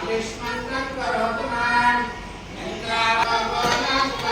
Ayushman Karo Tuman, Indra Bhavana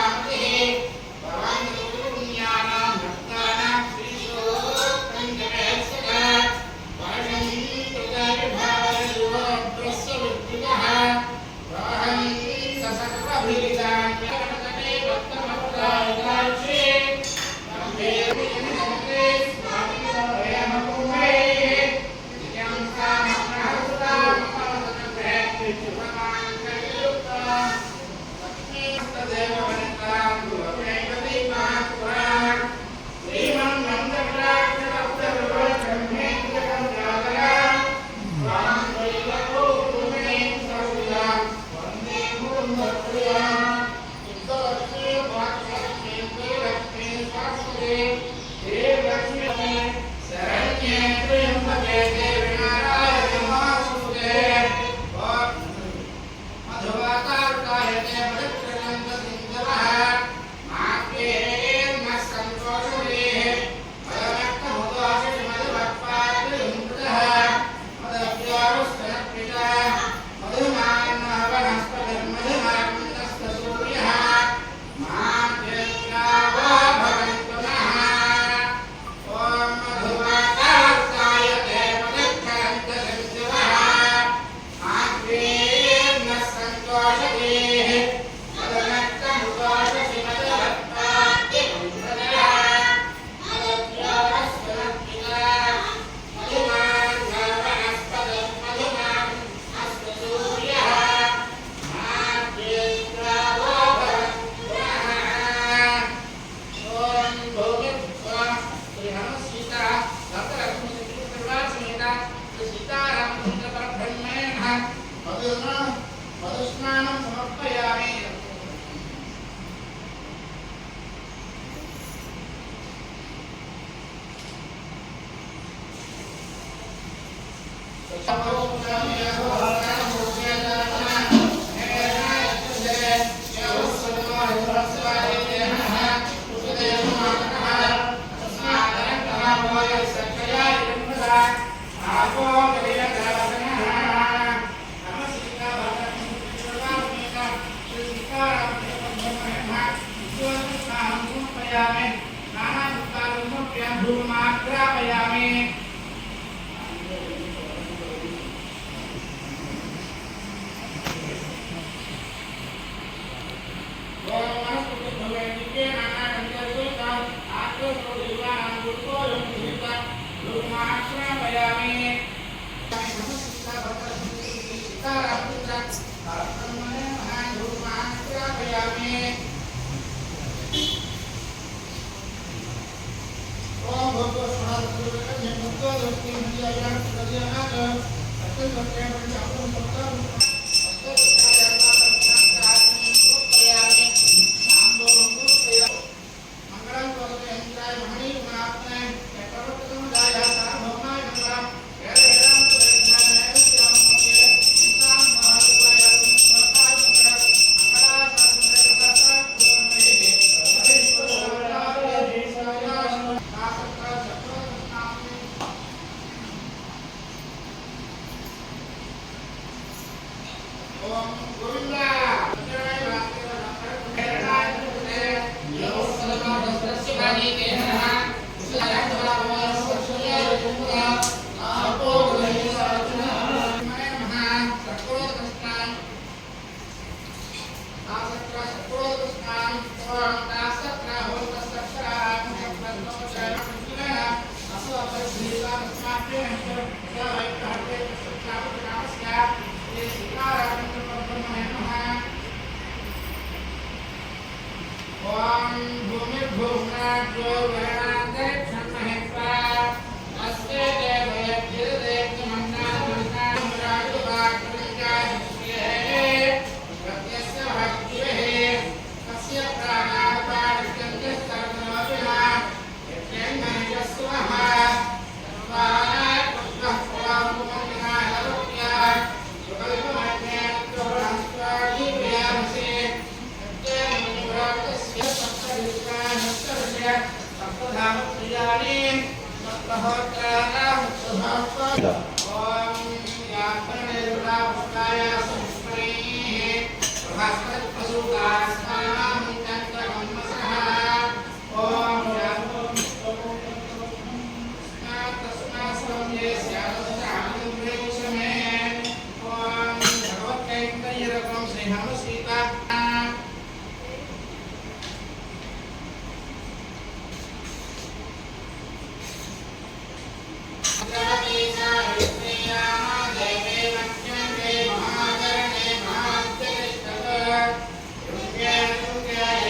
Yeah.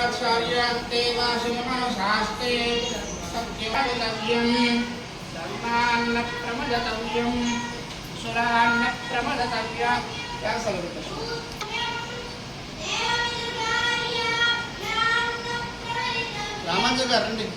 आचार्यांते वासिनमनसास्ते सत्यवदितव्यं धर्मान्न प्रमदतव्यं सुरान्न प्रमदतव्यं क्या सलगत रामांचं कारण नाही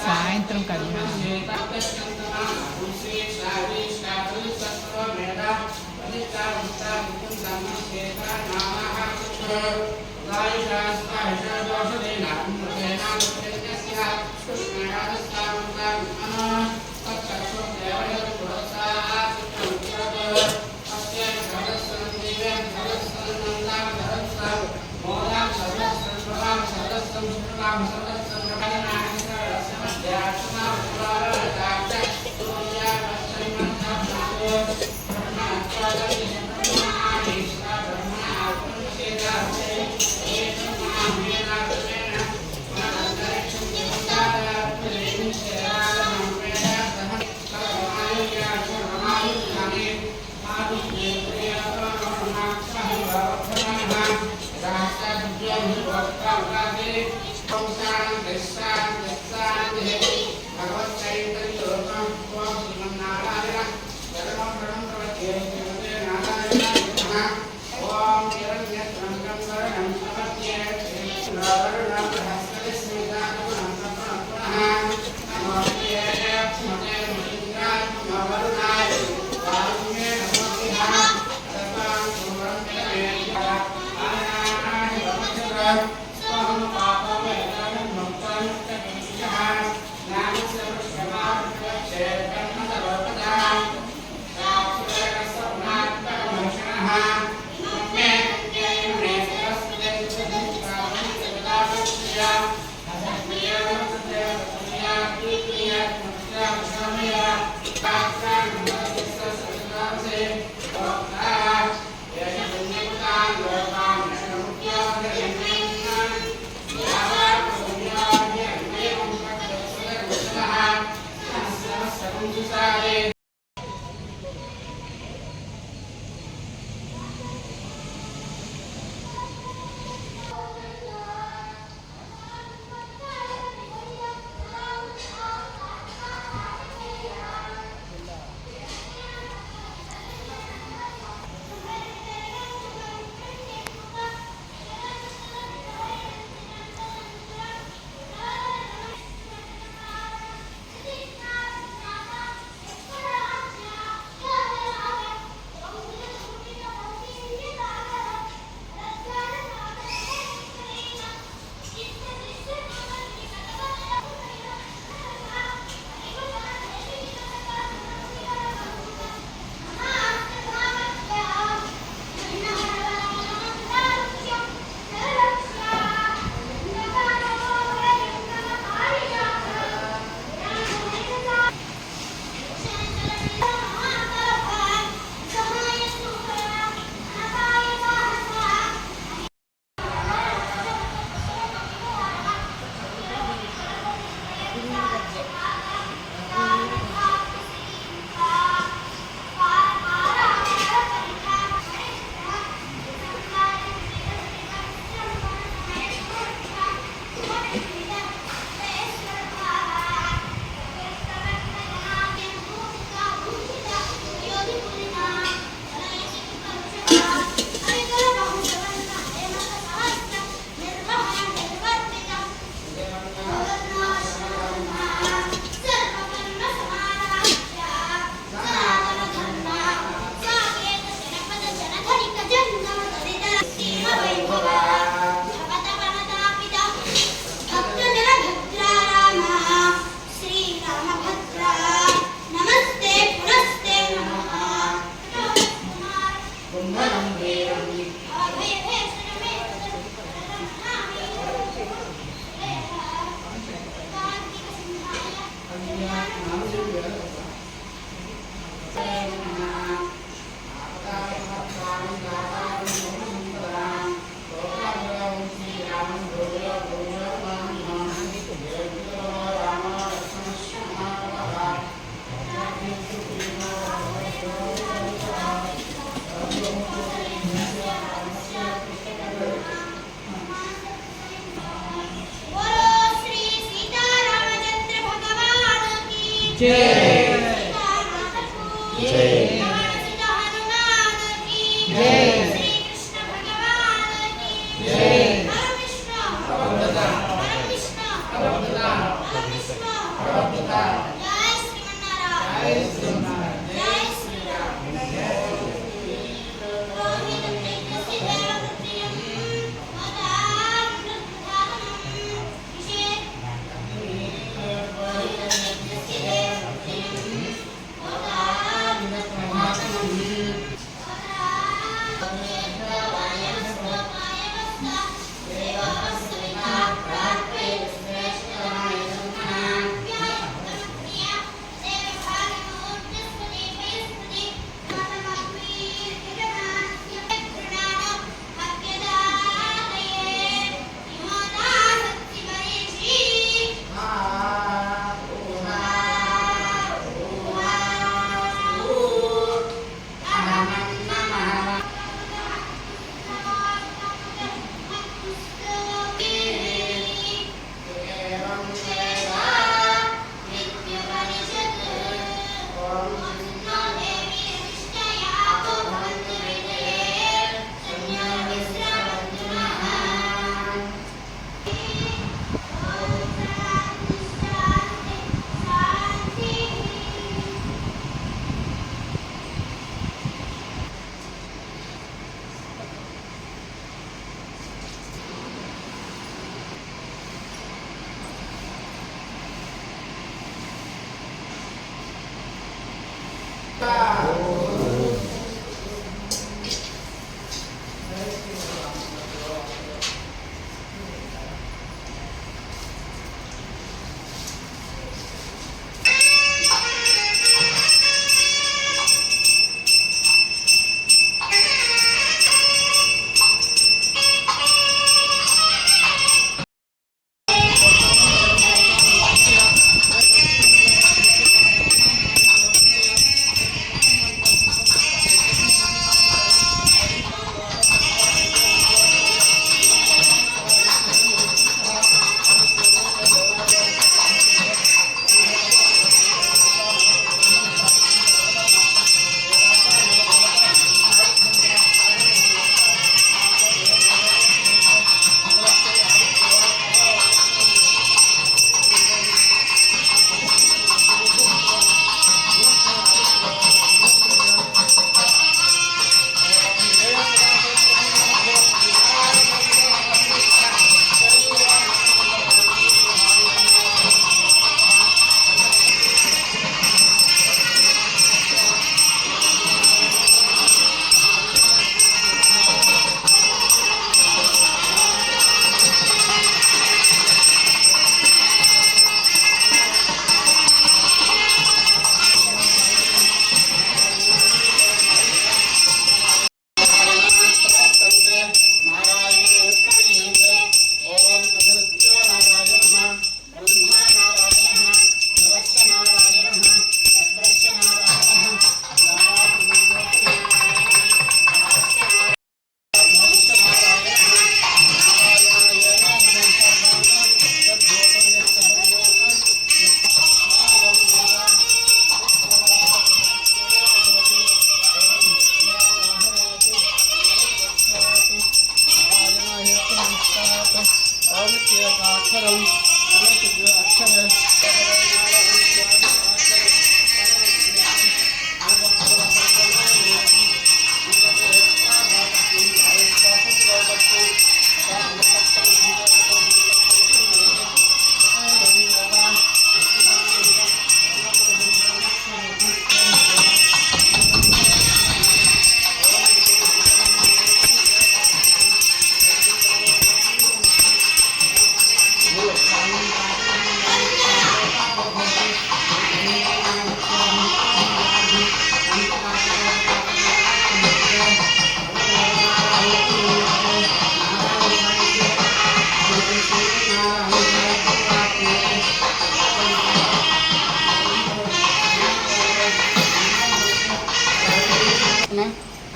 సాయంత్రం కలిసి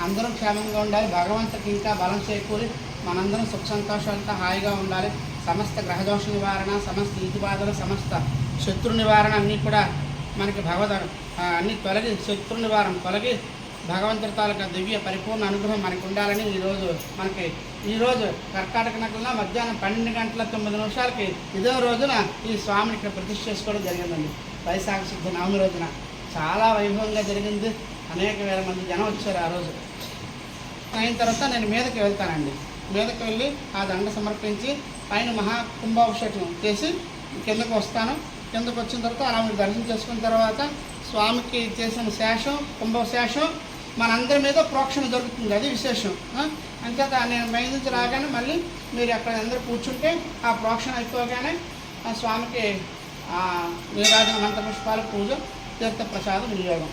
అందరూ క్షేమంగా ఉండాలి, భగవంతుడికి ఇంకా బలం చేకూరి మనందరం సుఖ సంతోషాలతో హాయిగా ఉండాలి. సమస్త గ్రహదోష నివారణ, సమస్త ఈతి బాధలు, సమస్త శత్రు నివారణ అన్నీ కూడా మనకి అన్ని తొలగి శత్రు నివారణ తొలగి భగవంతుడి తాలూకా దివ్య పరిపూర్ణ అనుగ్రహం మనకు ఉండాలని ఈరోజు కర్కాటక నగరంలో మధ్యాహ్నం 12:09 ఇదే రోజున ఈ స్వామిని ఇక్కడ ప్రతిష్ఠ చేసుకోవడం జరిగిందండి. వైశాఖ శుద్ధ నవమి రోజున చాలా వైభవంగా జరిగింది. అనేక వేల మంది జనం వచ్చారు ఆ రోజు. అయిన తర్వాత నేను మీదకి వెళ్తానండి. మీదకి వెళ్ళి ఆ దండ సమర్పించి పైన మహాకుంభాభిషేకం చేసి కిందకు వస్తాను. కిందకు వచ్చిన తర్వాత అలా మీరు దర్శనం చేసుకున్న తర్వాత స్వామికి చేసిన శేషం కుంభశేషం మనందరి మీద ప్రోక్షణ జరుగుతుంది. అది విశేషం. అంచేత నేను పై నుంచి రాగానే మళ్ళీ మీరు అక్కడ అందరూ కూర్చుంటే ఆ ప్రోక్షణ అయిపోగానే ఆ స్వామికి నీరాజన మంత్రపుష్పాల పూజ తీర్థప్రసాదం వినియోగం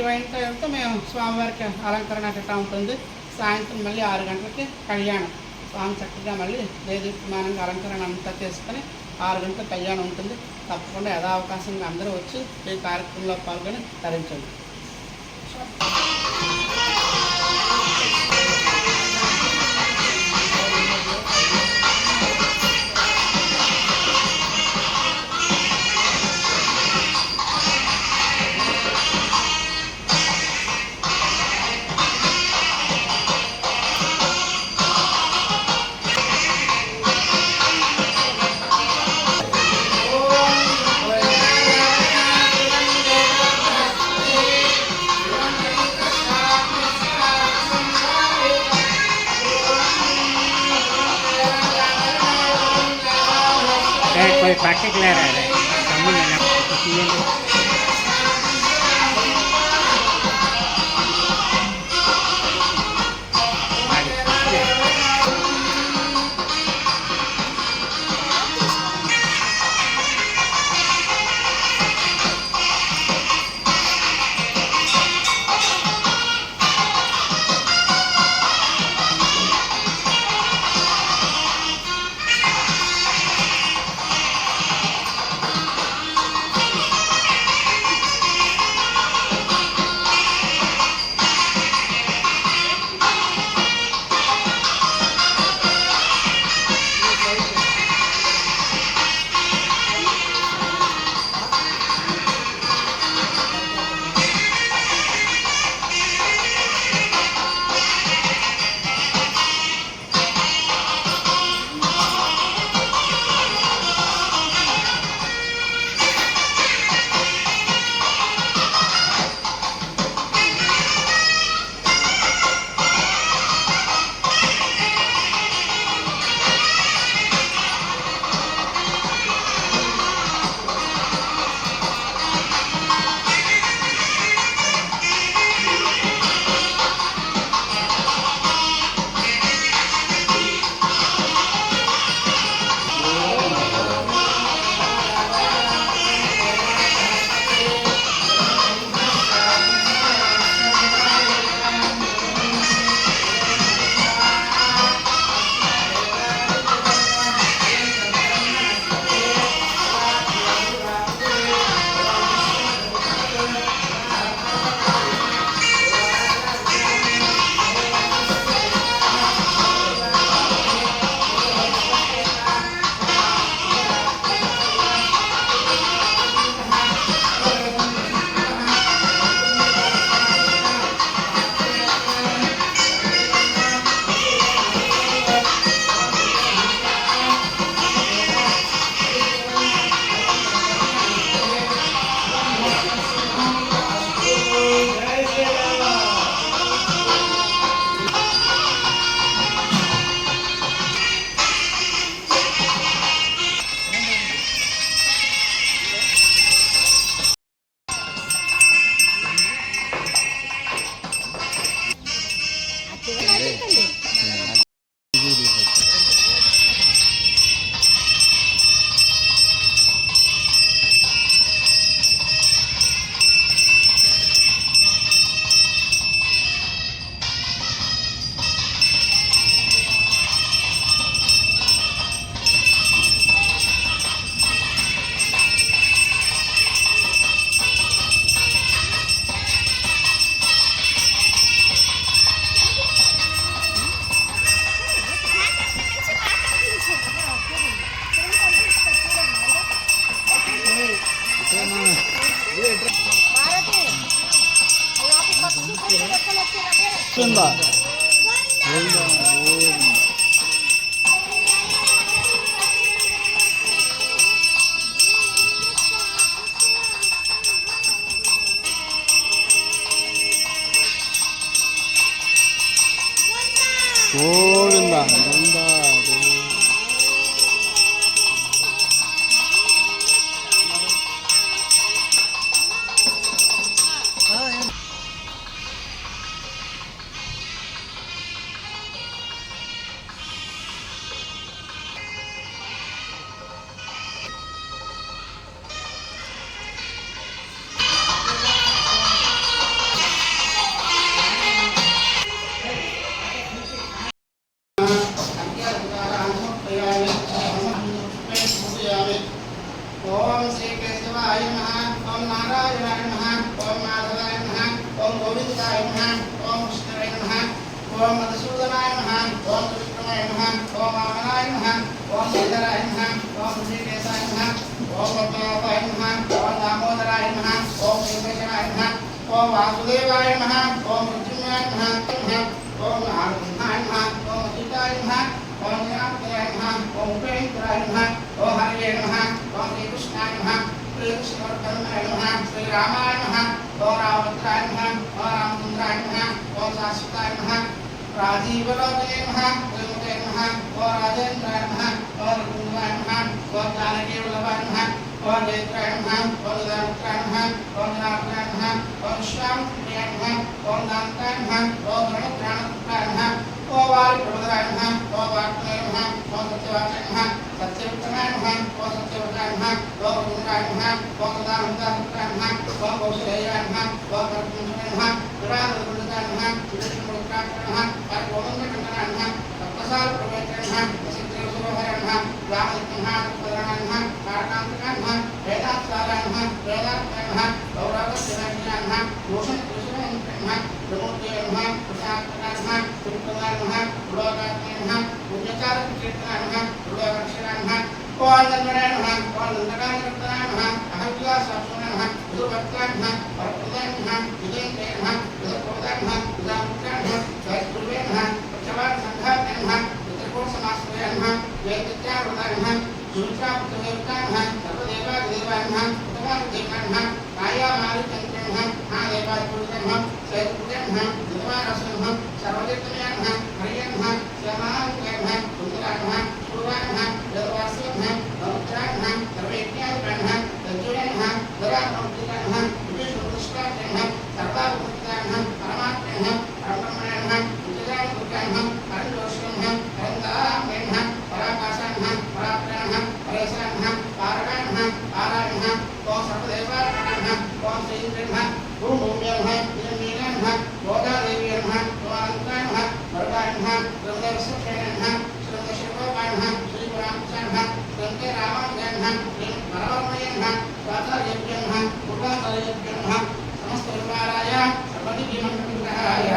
ఇవైన తర్వాత మేము స్వామివారికి అలంకరణ గట్టా ఉంటుంది. సాయంత్రం మళ్ళీ 6 గంటలకి కళ్యాణం. స్వామి చక్కగా మళ్ళీ దేదీప్యమానంగా అలంకరణ అంతా చేసుకొని 6 గంటల కళ్యాణం ఉంటుంది. తప్పకుండా యథావకాశంగా అందరూ వచ్చి ఈ కార్యక్రమంలో పాల్గొని తరించండి. कोई पार्टिकुलर है समूह ఉందా గోవిందా గోవిందా ओम श्री केशवाय नमः ओम नारायणाय नमः ओम माधवाय नमः ओम गोविंदाय नमः ओम विष्णुवे नमः ओम मधुसूदनाय नमः ओम विष्णुवे नमः ओम वामनाय नमः ओम श्रीधराय नमः ओम ऋषिकेशाय नमः ओम पद्मनाभाय नमः ओम दामोदराय नमः ओम वेंकटेशाय नमः ओम वासुदेवाय नमः ओम मृत्युंजयाय नमः ओम आरुणाय नमः ओम अच्युताय नमः ओम ज्ञानप्रदाय नमः ओम उपेन्द्राय नमः ओम हरये नमः ओम श्री कृष्णाय नमः श्री कृष्णवर्धनाय नमः श्री रामाय नमः ओम रामभद्राय नमः ओम रामचंद्राय नमः ओम शाश्वताय नमः राजीवलोचने नमः श्रीमते नमः ओम राजेन्द्राय नमः ओम रघुनाथाय नमः ओम जानकी वल्लभाय नमः ओम जयत्राय नमः ओम दानत्राय नमः ओम नारायणाय नमः ओम श्यामप्रियाय नमः ओम दानताय नमः ओम गणत्राय नमः ओम वारि प्रभुराय नमः ओम वाक्याय नमः ओम सत्यवाचाय नमः सत्यवचनाय नमः ओम सत्यवचाय नमः ओम रुद्राय नमः ओम सदानंदाय नमः ओम कौशल्याय नमः ओम कर्पूराय नमः विराजमान नमः विष्णुमुखाय नमः परिगोविंदकंदनाय नमः सप्तसार प्रवेशाय नमः सिद्धेश्वराय नमः रामकृष्णाय नमः कारकांतकाय नमः वेदांताय नमः वेदांताय नमः गौरवस्याय नमः भूषण कृष्णाय नमः प्रमोदाय नमः प्रसादाय नमः पुत्रदाय नमः लोकाय नमः पुण्यचार कीर्तनाय नमः लोकाक्षराय नमः ओम नंदनाय नमः ओम नंदकाय नमः अहल्या शास्त्राय नमः गुरुभक्ताय नमः परप्रदाय नमः विजयते नमः विदप्रोदाय नमः विदामुत्राय नमः सहस्रपूर्वे नमः प्रचवार संघाय नमः त्रिकोण समाश्रयाय नमः वेदत्यावृताय नमः सुमित्रापुत्रदेवताय नमः सर्वदेवादिदेवाय नमः उत्तमादिदेवाय नमः कायामारिचन्द्राय नमः महादेवादिपूजिताय नमः सहस्रपूर्वे नमः विद्वारस्य नमः सर्वदेवताय नमः हरिये नमः श्यामाय नमः सुन्दराय नमः शूराय नमः वेदवास्याय नमः पवित्राय नमः सर्वयज्ञाय नमः तज्जोय नमः दरामूर्तिकाय नमः विष्णुपुष्टाय नमः सर्वाभूताय नमः परमात्माय नमः परब्रह्मणे नमः विजयाय दुर्गाय नमः हरिदोषाय नमः हरन्दाय नमः पराकाशाय नमः परात्मने नमः परेशाय नमः पारगाय नमः पाराय नमः ओम सर्वदेवाय नमः ओम श्रीन्द्राय नमः भूमभूम्याय नमः वीरमीनाय नमः गोदादेव्याय नमः ओमानन्दाय नमः वरदाय नमः ब्रह्मदेवस्याय नमः श्रीमदेशिवाय नमः श्रीपुराणाय नमः श्रीमते रामाय नमः श्रीमद्वरवर्मणे नमः स्वाचार्येभ्यो नमः पूर्वाचार्येभ्यो नमः समस्त परिवाराय सर्वदिव्यमङ्गलग्रहाय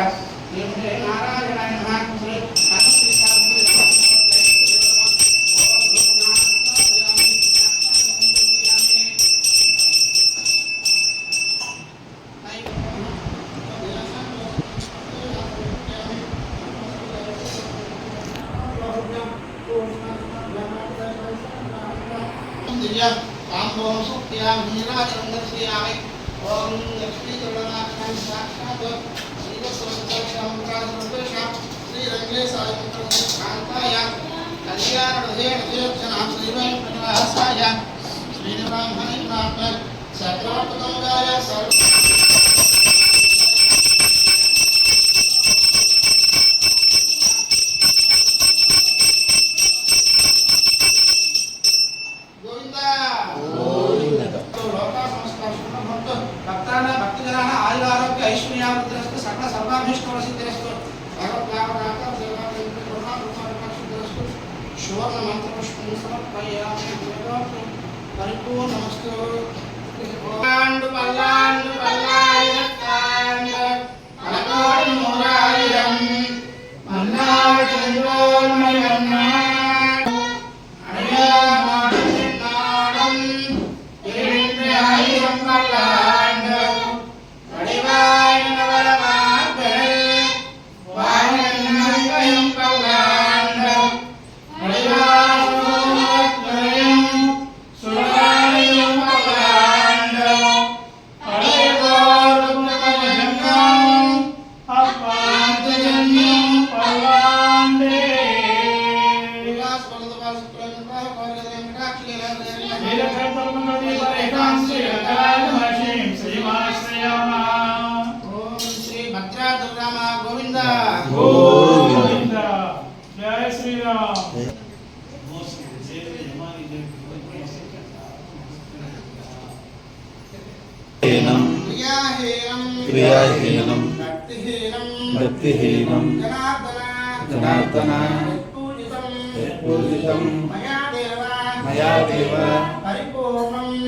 श्रीमते नारायणाय नमः श्री तांबों सुक्तियां नीराजंदर्शयामि ओम लक्ष्मी जगन्नाथाय साक्षात् श्रीवत्सवंतरक्षामकाशं श्री रंगेशाय कांताय कल्याणहृदयक्षणां श्रीवेंकटनाथाय श्रीनिब्रह्मणिनाथ चक्रवर्तगंगाय सर्व ऐश्वर्यावृद्धिरस्तु सकल सर्वाभीष्टवसिद्धिरस्तु भगवद्भावनाथं देवालयं सुवर्णमन्त्रपुष्पं समर्पयामि परिपूर्णमस्तु पाण्डु पल्लाण्डु पल्लायिरक्ताण्ड मनकोटि मूलायिरं मन्नाड चन्द्रोन्मयन्ना अणयामाडं येन्द्रयायिरं पल्लाण्ड క్రియాహీనం భక్తిహీనం భక్తిహీనం జనార్దన పూజితం మయా దేవ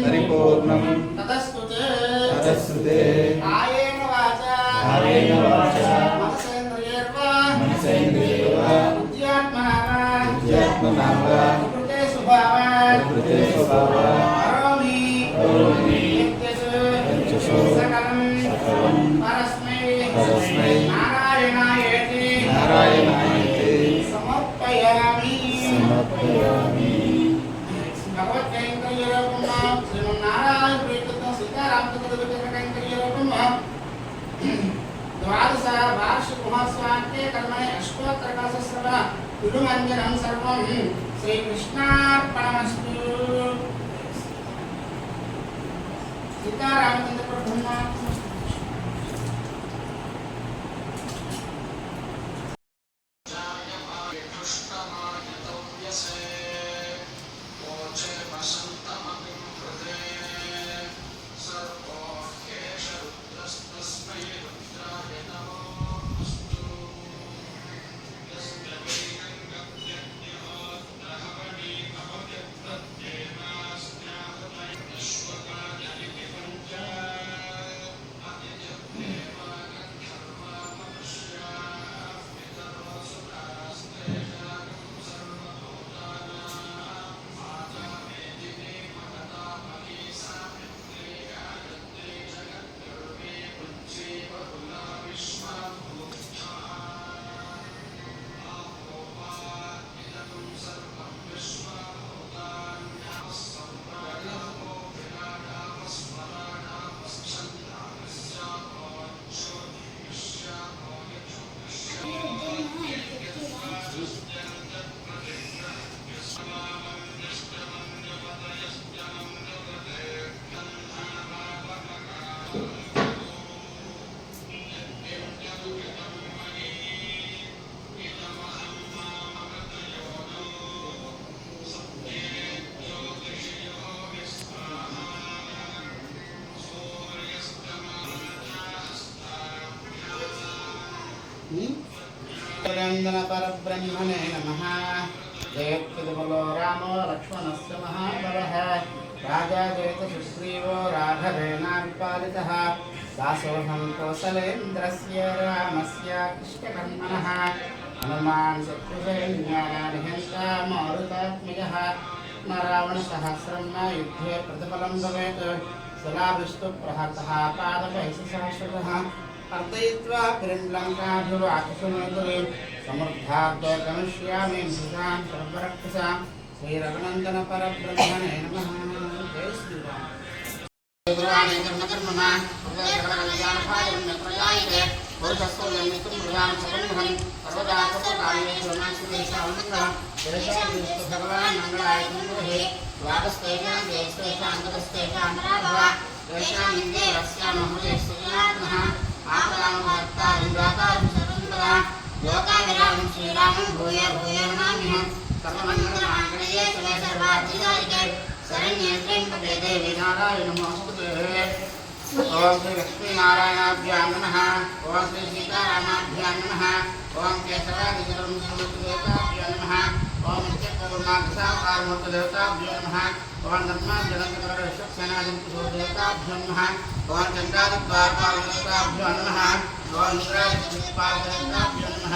పరిపూర్ణం తతస్తుతే కాయేన వాచా మనసేంద్రియర్వా బుద్ధ్యాత్మనా వా ప్రకృతే స్వభావా కరోమి యజ్ఞసు సకలం పరస్మై నారాయణాయేతి సమర్పయామి భగవత్కైంకర్యరూపం శ్రీమన్నారాయణ ప్రీకృతం సీతారామకైంకర్యరూపం ద్వాదశ వార్షిక మహోత్సవాంతే కర్మణి అష్టోత్తరకలశస్రవ తిరుమంజనం సర్వం శ్రీకృష్ణార్పణమస్తు. సీతారామచంద్ర ప్రభుత్వం परब्रह्मणे नमः। जयत्युदबलो रामो लक्ष्मणस्य महाबलः राजा जयत सुग्रीवो राघवेणानुपालितः दासोऽहं कौसलेन्द्रस्य रामस्य कृष्णकर्मणः हनुमान् शत्रुसैन्यानिहन्ता मारुतात्मजः न रावणसहस्रं न युद्धे प्रतिफलं भवेत् सलाभिस्तु प्रहतः पादपैशसहस्रतः अर्दयित्वा पिरण्लङ्काभिवाकुसुमेतुरे समृद्धार्दो गमिष्यामि भुजां सर्वरक्षसां श्रीरघुनन्दन परब्रह्मणे नमः। जय श्रीराम। लोकाभिरामं श्रीरामं भूय भूय नमाम्यहं सर्वमङ्गलमाङ्गल्ये शिवे सर्वार्थिदायिके शरण्ये त्र्यम्बके देवी नारायणी नमोऽस्तुते। ओम श्री लक्ष्मीनारायणाभ्यां नमः। ओम श्री सीतारामाभ्यां नमः। ओम केशवादिदेवताभ्यां नमः। ओम नित्यपूर्णाक्षसाकारमूर्तिदेवताभ्यो नमः। ओम धर्माजनकरविश्वसेनादिदेवताभ्यो नमः। ओम चन्द्रादिद्वारपालदेवताभ्यो नमः। ओम इंद्रादिपालदेवताभ्यो नमः।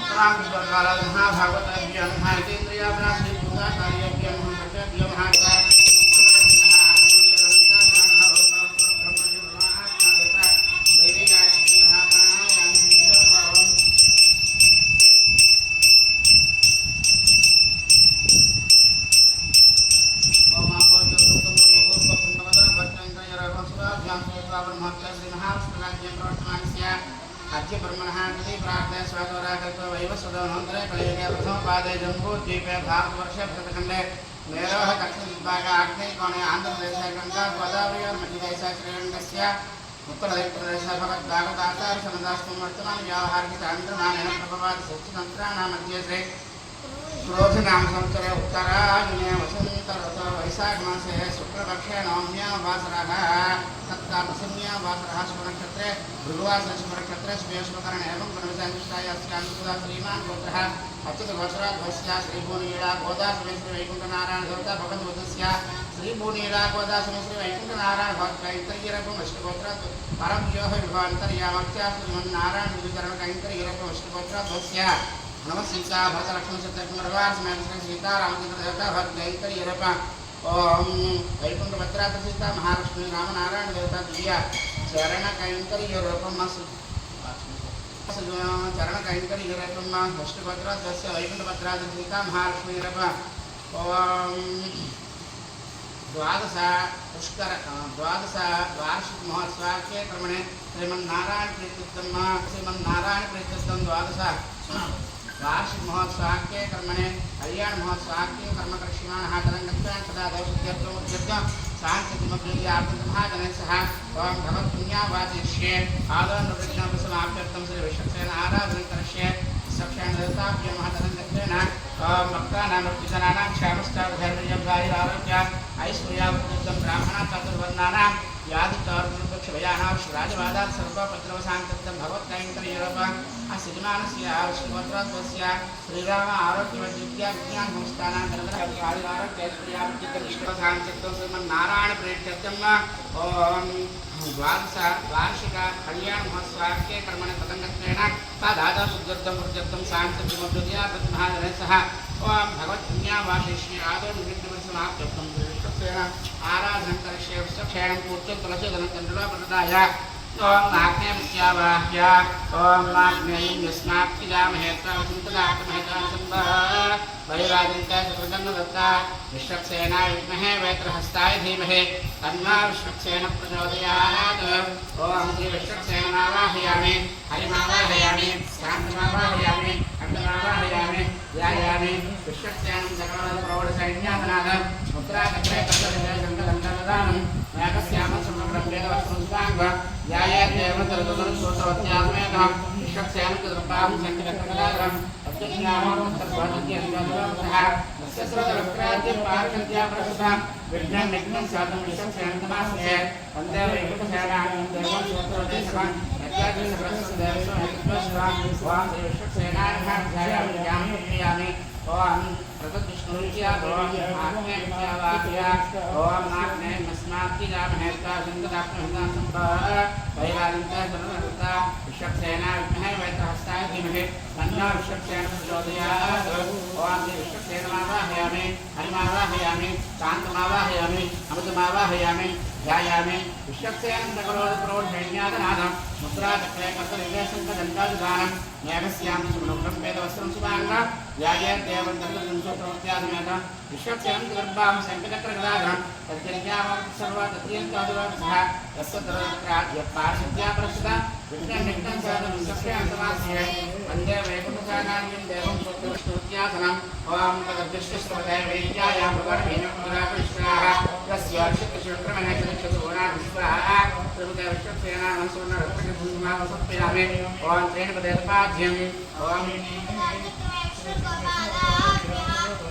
महाभागवताभ्यो नमः। इन्द्रियाभ्यासभूताचार्यभ्यो नमः। भक्तेभ्यो नमः। जम्बूद्वीपे भारतवर्षे भरतखंडे मेरोह दक्षिणविभागे आग्नेयकोणे आन्ध्रप्रदेशे गंगा गोदावरी और मध्यदेशे श्रीरंगस्य उत्तरप्रदेशे भगवद्भागवताचार्य सनदास्तु वर्तमान व्यावहारिक चांद्रमानेन प्रभवादि सच्चिदंतराणां मध्ये श्री क्रोधनाम संवत्सरे उत्तरायणे वसंत ऋतौ वैशाख मासे शुक्लपक्षे नवम्यां वासरः तत्कालसंज्ञा वासरः शुभनक्षत्रे भृगुवासरे शुभनक्षत्रे शुभेश्वकरणे एवं गुणविशेषाय अस्यानुसुदा श्रीमान् गोत्रः अच्युतगोचराध्वस्य श्रीभूनीला गोदा श्री वैकुण्ठनारायण देवता भगवद्वतस्य श्रीभूनीला गोदा श्री वैकुण्ठनारायण भगवत्कैतर्यरकम् अष्टगोत्रात् परं योः विभान्तर्यामत्या श्रीमन्नारायण विचरण कैतर्यरकम् अष्टगोत्राध्वस्य नमस्सीता भरतलक्ष्मण शत्रुघ्नरवार श्री सीतारामचंद्र देवता भगवत्कैतर्यरक ओम वैकुण्ठभद्रात्र सीता महालक्ष्मी रामनारायण देवता दिव्या चरण कैतर्यरकम् चरण कैतर्यरकम् अष्टगोत्राध्वस्य वैकुण्ठभद्रात्र सीता महालक्ष्मी रक ओम द्वादश पुष्कर द्वादश वार्षिक महोत्सव के क्रमणे श्रीमन्नारायण प्रीत्यर्थम द्वादश वार्षिक महोत्सव के कर्मणे कल्याण महोत्सव के कर्म कृष्यमाणः तदङ्गत्वेन सदा दौषध्यर्थमुद्यत्य शान्तिमग्नीयार्थमहाजनैः सह ओं भगवत्पुण्यावाचिष्ये आदौ नृविघ्नोपशमाप्त्यर्थं श्री विश्वक्सेन आराधनं करिष्ये सक्षेण देवताभ्यो महातदङ्गत्वेन ओं भक्तानामर्पितनानां क्षामश्चावधैर्यं ऐश्वर्यावृत्तं ब्राह्मणात् चतुर्वर्णानां यादितौर्पक्षभयानां राजवादात् सर्वपत्रवसान्तत्तं भगवत्कैङ्कर्यरूप श्रीमानस्य विष्णुगोत्राध्वस्य श्रीराम आरोग्यवद्विद्या विज्ञान संस्थानान्तर्गतआरोग्यैश्वर्यावृत्तिकनिष्ठवसान्तत्तं श्रीमन्नारायण प्रीत्यर्थम् ओं द्वादश वार्षिक कल्याण महोत्सव के कर्मणे तदङ्गत्वेन तदादा शुद्ध्यर्थं वृद्ध्यर्थं शान्तिमद्विद्या प्रतिमहाजनैः सह ओं भगवत्पुण्यावाशिष्ये आदौ निमित्तवसमाप्त्यर्थं विश्वक्सेन आराधनं करिष्ये विश्वक्षेणं पूज्यं तुलसीदलं चन्द्रलोकप्रदाय ओं नाग्नेयमुख्यावाह्य ओं नाग्नेयं यस्मात्किजामहे त्ववसन्तदात्महेतासम्भः वैराजन्ते चतुर्गन्धदत्ता विश्वक्सेनाय विद्महे वैत्रहस्ताय धीमहि तन्नो विश्वक्सेन प्रचोदयात् ओं श्री विश्वक्सेनमावाहयामि हरिमावाहयामि शान्तमावाहयामि अग्निमावाहयामि ध्यायामि विश्वक्सेनं सकलप्रौढसैन्यादनादं मुद्राचक्रे कर्तव्यसङ्कलङ्कलदानं नागस्यामसमब्रह्मेदवस्त्रंस्वाङ्ग ध्यायेदेवतरदनुसोत्रवत्यात्मेकं विश्वक्सेनं कृपां शङ्करकलादं विघ्नं विघ्नं साधु विश्वक्सेनं तमास्ते वन्दे वैकुण्ठसेनां देवं सोत्रवदेशं विश्वक्सेनायामि ओं प्रतद्विष्णुर्या ओं नाग्ने मस्मात्किजामहे त्ववसन्तदात्महेतासम्भः वैराजन्ते चतुर्गन्धदत्ता विश्वक्सेना विद्महे वैत्रहस्ताय धीमहि तन्नो विश्वक्सेन प्रचोदयात् ओं श्री विश्वक्सेनमावाहयामि हरिमावाहयामि शान्तमावाहयामि अमृतमावाहयामि ध्यायामि विश्वक्सेनं सकलप्रौढसैन्यादनादं मुद्राचक्रे कर्तव्यसङ्कलङ्कलदानं मेघस्यां सुमनुग्रं वेदवस्त्रं सुभाङ्गं ध्यायेदेवन्तर्गतसंसोत्रवत्यात्मेकं विश्वक्सेनं गर्भां शङ्खचक्रगदाधरं तद्यज्ञामोत्सर्वादत्यन्तोदवत्सः यस्य तरोत्राद्यपार्षद्या प्रसुता विघ्नं विघ्नं साधु विश्वक्सेनं तमास्ये वन्दे वैकुण्ठसानान्यं देवं सोत्रविष्णुत्यासनम् ओं तदद्विष्णुश्रवते वैद्यायां प्रवर्धेनपुराकृष्णाः तस्यार्षितशुक्रमणे चतुर्गुणाविश्वाः प्रभुते विश्वक्सेनां सुवर्णरत्नकुङ्कुमावसत्पयामि ओं त्रेणपदेपाध्यम् ओं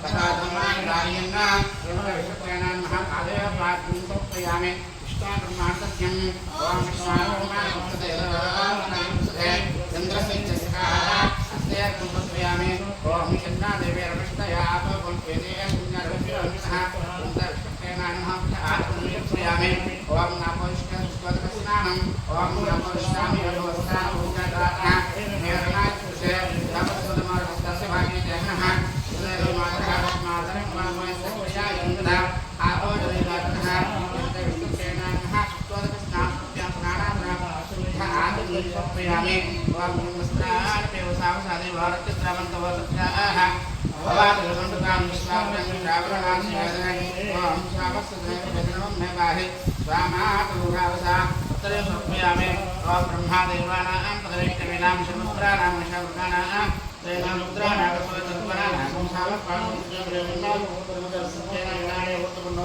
तथाधर्माणिरायेण विश्वक्सेनां महाकालयपाद्यं समर्पयामि विष्णुब्रह्माण्डसत्यम् ओं विष्णुब्रह्माण्डसत्यम् चन्द्रसंचस्काः अस्ते कुम्भस्वयामि ओं चन्दादेवी रमष्टया पुण्यदेवपुण्यरविषः आत्मनिर्भयामि ओं नापोष्टस्वदकस्नानम् ओं नापोष्टामि रघुवस्तानं भूतदातः मेरनाथुषे रामस्वदमार्गस्तस्य भागे जहनः उदयमातरः मातरं मामयसत्वयायन्दः आपोजलिदातः यन्ते विश्वक्सेनाः स्वदकस्नानस्यां स्नानादः आत्मनिर्भयामि ओं वस्त्राणि पेवसावसादे भारतस्रावन्तवसत्याः भवादगमण्डकां विश्वाभ्यं श्रावणान् ओं श्रावस्तदेवं मे बाहि स्वामातरुघावसा उत्तरे समर्पयामि ओं ब्रह्मादेवानां पदवैष्णवीनां शमुद्राणां निशावृतानां तेनां मुद्राणागस्वतत्वनानां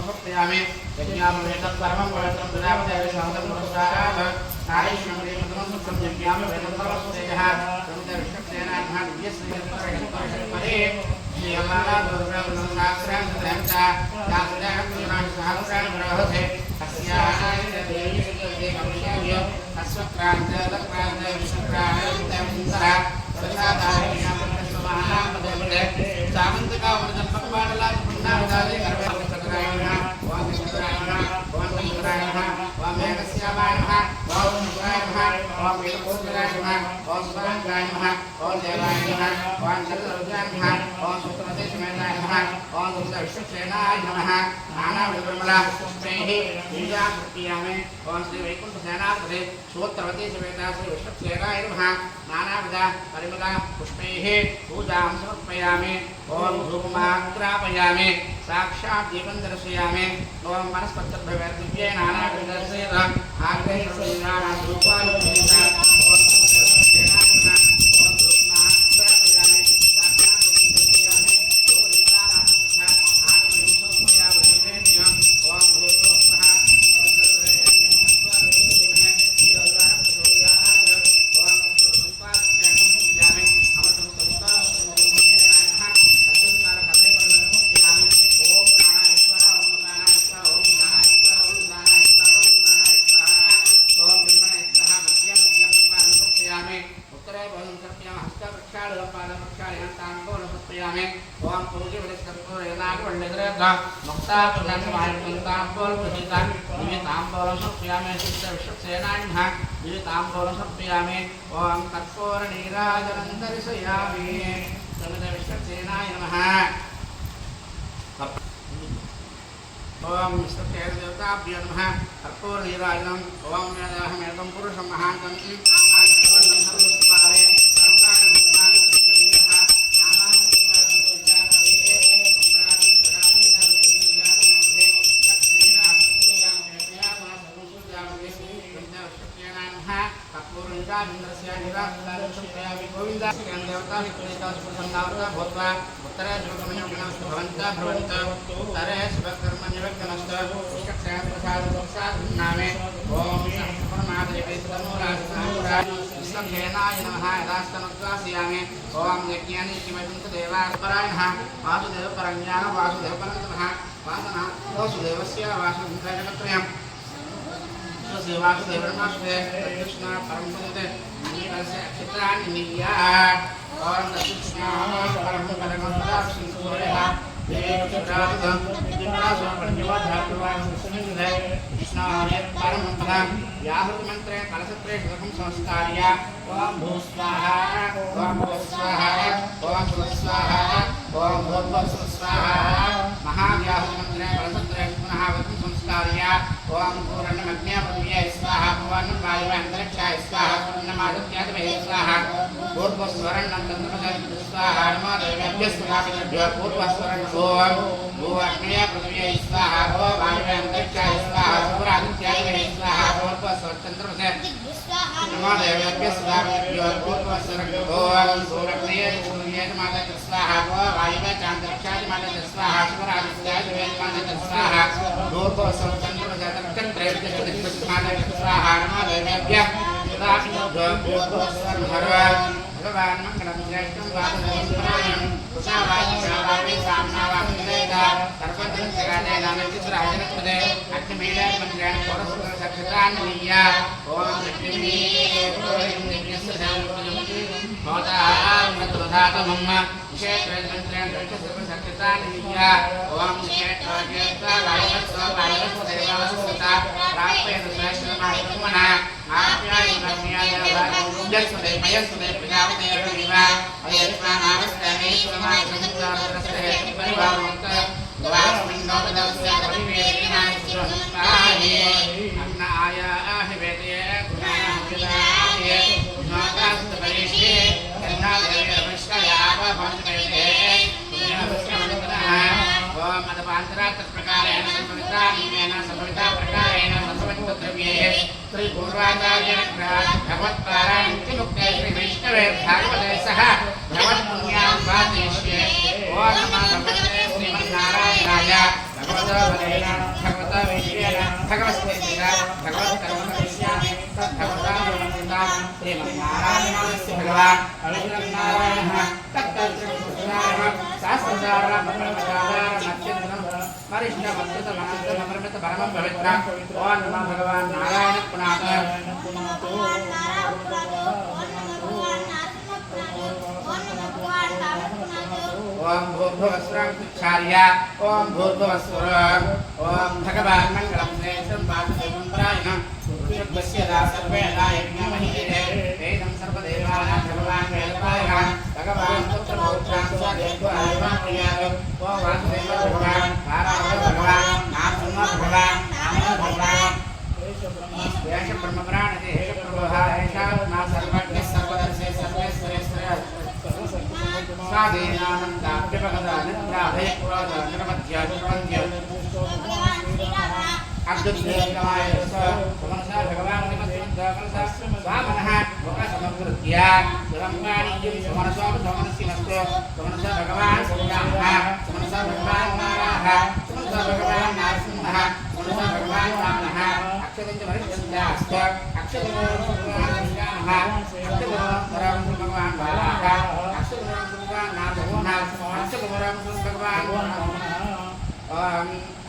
समर्पयामि यज्ञामवेदं परमं पवित्रं ददामि सहस्रं पुरस्तात् आयुष्मदेवं यज्ञामवेदं परमस्तेजः विश्वक्सेनां दिव्यश्रीपरे यमाना दुर्गा सहस्रां सहस्रा यास्यां सहस्रां ब्रह्मसे अस्याः देवी देवस्य अस्वक्रांत लक्रांत विष्णुक्रांत तमन्तरा प्रसादाय नमः पदे सामंत का वर्धन पकवाड़ला पुन्ना उदाले करवा सत्रायना ओम सत्रायना ओम सत्रायना ओम मेघस्यामायना ओम सत्रायना ओम वेदकोत्रायना ओम सुरांगायना ओम देवायना ओम जलरुद्रायना ओम सुत्रते समेतायना ओम विश्वसेनाय नाना विब्रह्मणा पुष्पैः पूजा प्रक्रियामे ओम श्री वैकुंठ सेनापते सूत्रवती समेता श्री विश्वसेनाय नमः नानाविध परिमल पुष्पैः पूजां समर्पयामि ओम धूपमाग्रापयामि साक्षात् दीपं दर्शयामि ओम वनस्पतिर्भवेद्दिव्ये नानाविधदर्शेन आग्रहे श्रीराम धूपानुपूजिता ओम सेनापतिना ओम धूपमाग्रापयामि साक्षात् दीपं दर्शयामि धूपदीपानां प्रतिष्ठा आदिविशोपयामि नैवेद्यम् ओम भूर्भुवः ओम पूज्य विष्णुपुर नागवल्लेद्रदा मुक्ता पुण्यसमायुक्तांबोल प्रसिद्धां दिव्यतांबोल समर्पयामि सिद्ध विश्वसेनाय नमः दिव्यतांबोल समर्पयामि ओम कर्पूर नीराजनं दर्शयामि समित विश्वसेनाय नमः ओम विष्णुदेव देवताभ्यो नमः कर्पूर नीराजनं ओम वेदाहमेकं पुरुषं महान्तं आयुष्मान सर्वसुपारे सर्वाणि भूतानि वासुदेवनाश्वे कृष्ण परमपदे नीरस्य चित्राणि निया और कृष्ण परमपदे सुंदरः देवचित्राद दिव्यासो पंचवधात्वान् सुसंधे कृष्ण हरे परमपदे याहुर मंत्रे कलशत्रे सुखं संस्कार्य ओम भूस्वाहा ओम भूस्वाहा ओम भूस्वाहा ओम भूस्वाहा महाव्याहुर मंत्रे कलशत्रे पुनः वदं संस्कार्य ओम पूर्णमग्न्यापव्य स्वाहा भवान् वायुः अन्तरिक्षाय स्वाहा पूर्णमादित्यादिवे स्वाहा पूर्वस्वरणं तन्त्रपदं स्वाहा नमो देवेभ्यः स्वाहा पूर्वस्वरणं ओम भूअग्नया पृथिव्यै स्वाहा ओम वायुः अन्तरिक्षाय स्वाहा सूर्यादित्यादिवे स्वाहा पूर्वस्वचन्द्रपदं नमो देवेभ्यः स्वाहा पूर्वस्वरणं ओम सूर्याग्नये सूर्यमादे स्वाहा ओम वायुः चान्द्रक्षादिमादे स्वाहा सूर्यादित्यादिवे मादे स्वाहा पूर्वस्वचन्द्रपदं भगवान मंगलम श्रेष्ठम वासुदेवस्मरणीयम कुशावाचि सामनावामिनेदा सर्वत्र जगाते नामचित्राजनपदे अग्निमीले मंत्रेण पुरस्कृत सक्षत्रान्निया ओम लक्ष्मी ओम दिव्यस्सदामुपजमति भवतामतोधातमं विशेषवेदमन्त्रेण सर्वसक्षत्रान्निया ओम विशेषवेदस्वा वायुस्वदेवावसुता प्राप्येत श्रेष्ठमाहितमना आप्याय नम्याय जस्मदे मयस्मदे प्रजापते विवा अयस्मानावस्ते समासंसारस्ते परिवारवन्त वासमिन्नोपदस्य परिवेदिना सुरस्ताये अन्नाय आहिवेदे गुणाहविदाये नादास्तपरिषे कन्नादेवे वैष्णयाव भवन्ते पुण्यवस्यवन्तनः ओम मदपान्तरात्प्रकारेण संपवितानिमेन संपविता प्रकारेण संपवितद्रव्ये श्री पूर्वाचार्य भगवत्पारायणं मुक्ते श्री वैष्णवे भागवते सह भगवत्पुण्यां वादेश्ये ओम नमः भगवते श्रीमन्नारायणाय भगवतवरेण भगवतवैश्येन भगवस्तेन भगवत्कर्मकरिष्यामि तद्भगवतां श्रीमन्नारायणस्य भगवान् अविष्णुनारायणः तत्तत्सुराः सहस्रसारः मत्स्यं वरिष्ठमत्समनन्तममृत परमं पवित्रम् ॐ नमो भगवान् नारायण पुनात ओम भूर्भुवस्वरं ओम भूर्भुवस्वरं ओम भगवान् मंगलम श्रेष्ठं वासुदेवं परायणं पुरुषस्य सर्वेदा यज्ञमहिरे वेदं सर्वदेवानां भगवान् वेदपायः भगवान् पुत्रपौत्रां स्वदेवानां प्रियाय ओम वासुदेव भगवान् नारायण भगवान् नाम भगवान् भगवान् देश ब्रह्मपुराण देश प्रभुः ऐषा ना सर्वज्ञ सर्वदर्शे सर्वेश्वरेश्वर स्वाधीनानन्दाभ्यपगदानन्द्राभय पुरादानमध्याजपन्त्य अब्दुद्देवकाय समनसा भगवान् निमन्त्रितः स्वामनः मुखसमकृत्य सुरङ्गाणीयं समनसा समनसिनस्तु समनसा भगवान् श्रीरामः समनसा भगवान् नारायणः समनसा भगवान् नरसिंहः समनसा भगवान् वामनः अक्षतं वरिष्ठस्यास्त अक्षतं भगवान् श्रीरामः अक्षतं भगवान् बालः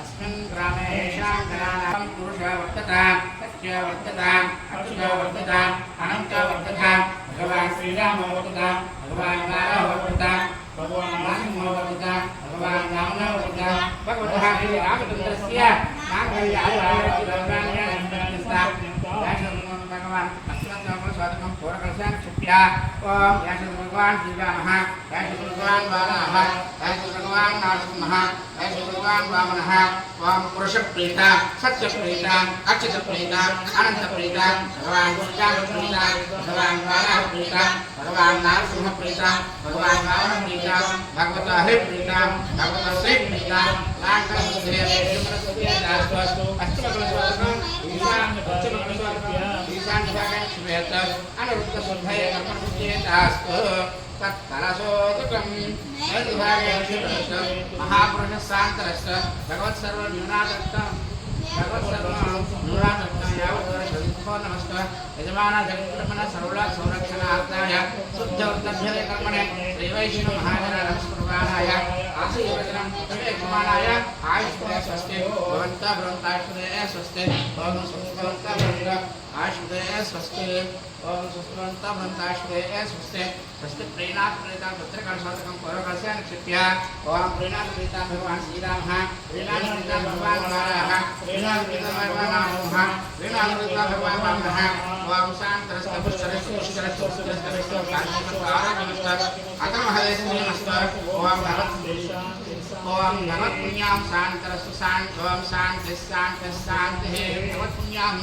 अस्मिन् ग्रामे येषां जनानां पुरुषः वर्ततां सत्य वर्तताम् अक्षुः वर्तताम् अनन्तः वर्तताम् भगवान् श्रीरामो वर्तताम् भगवान् नारायणो वर्तताम् भगवान् नरसिंहो वर्तताम् भगवान् वामनः वर्तताम् भगवतः श्रीरामचन्द्रस्य भगवान् स्वागतं पूर्वकलशान् क्षिप्य ओम याशु भगवान् श्रीरामः याशु भगवान् बालः याशु भगवान् नरसिंहः याशु भगवान् वामनः ओम पुरुषप्रीता सत्यप्रीता अच्युतप्रीता अनन्तप्रीता भगवान् श्रीरामप्रीता भगवान् बालः प्रीता भगवान् नरसिंहप्रीता भगवान् वामनप्रीता भगवतः हरिप्रीता भगवतः श्रीप्रीता अनुरुद्धबुद्धये कर्मणुच्येतास्तु तत्कलशोदकं महापुरुषस्सान्तरश्च भगवत्सर्वन्यूनादत्तं यावद्वर्षो नमस्ते यजमाना जगन्मनः सर्वला संरक्षणार्थाय शुद्धवृद्धभ्यते कर्मणे श्रीवैष्णव महाजन नमस्कुर्वाणाय आशीर्वचनं यजमानाय आयुष्ये स्वस्ति भवन्तः भवन्तायुष्ये स्वस्ति भवन्तः स्वस्ति आयुष्ये स्वस्ति ओम सुस्मन्त भवन्तायुष्ये स्वस्ति स्वस्ति प्रेणात् प्रेता पुत्रकलशोदकं पूर्वकलशान् क्षिप्य ओम प्रेणात् प्रेता भगवान् श्रीरामः प्रेणात् प्रेता भगवान् नारायणः प्रेणात् प्रेता भगवान् नरसिंहः प्रेणात् प्रेता भगवान् वामनः ओम ओम नमः पुण्यां शान्तरस्तु शान्ति ओम शान्तिः शान्तिः शान्तिः नमः पुण्यां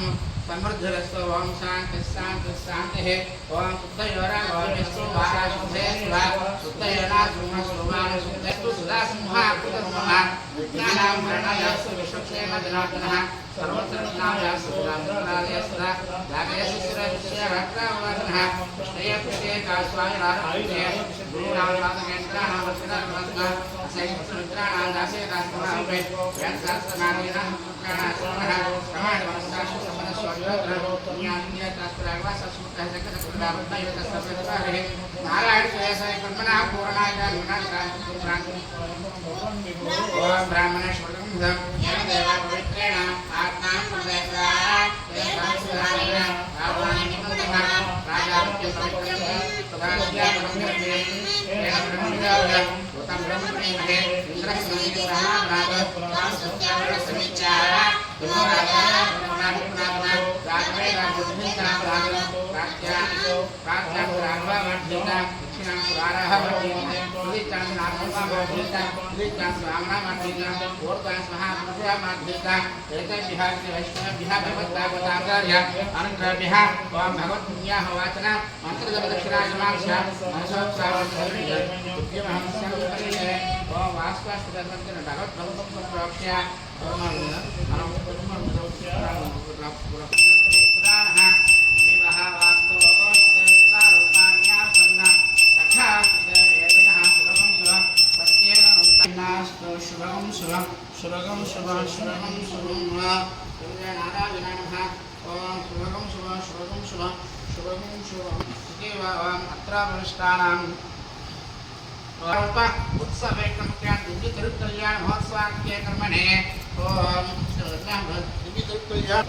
समृद्धिरस्तु ओम शान्तिः शान्तिः शान्तिः ओम शुद्धयोरा गौरवस्तु वाराशुद्धे सुधा शुद्धयोरा सुमः सुमान शुद्धस्तु सुधा सिंहा कुतसिंहा विज्ञानां भरणायास्तु विश्वक्षेम जनार्दनः सर्वत्र नामयास्तु रामचन्द्रालयस्तु जागयस्तु शिरस्य भक्तावसनः कृष्णये कृष्णे कास्वामिनारायणे गुरुरामनाथकेन्द्राणां वचनात्मनः सैन्यसमुद्राणां दासे दासनामपे वेदशास्त्रनारायणां पुत्राणां समाजवनस्ताशु नारायण पूर्णाय ओम ब्राह्मणेश्वर पवित्रेण आत्मा शुभगं शुभं शुभगं शुभं नारायणाः ओम शुभगं शुभं शुभगं शुभं शुभगं अत्र प्रविष्टानां उत्सवे दिव्य तिरुकल्याण महोत्सवाख्ये कर्मणे ओम दिव्य तिरुकल्याण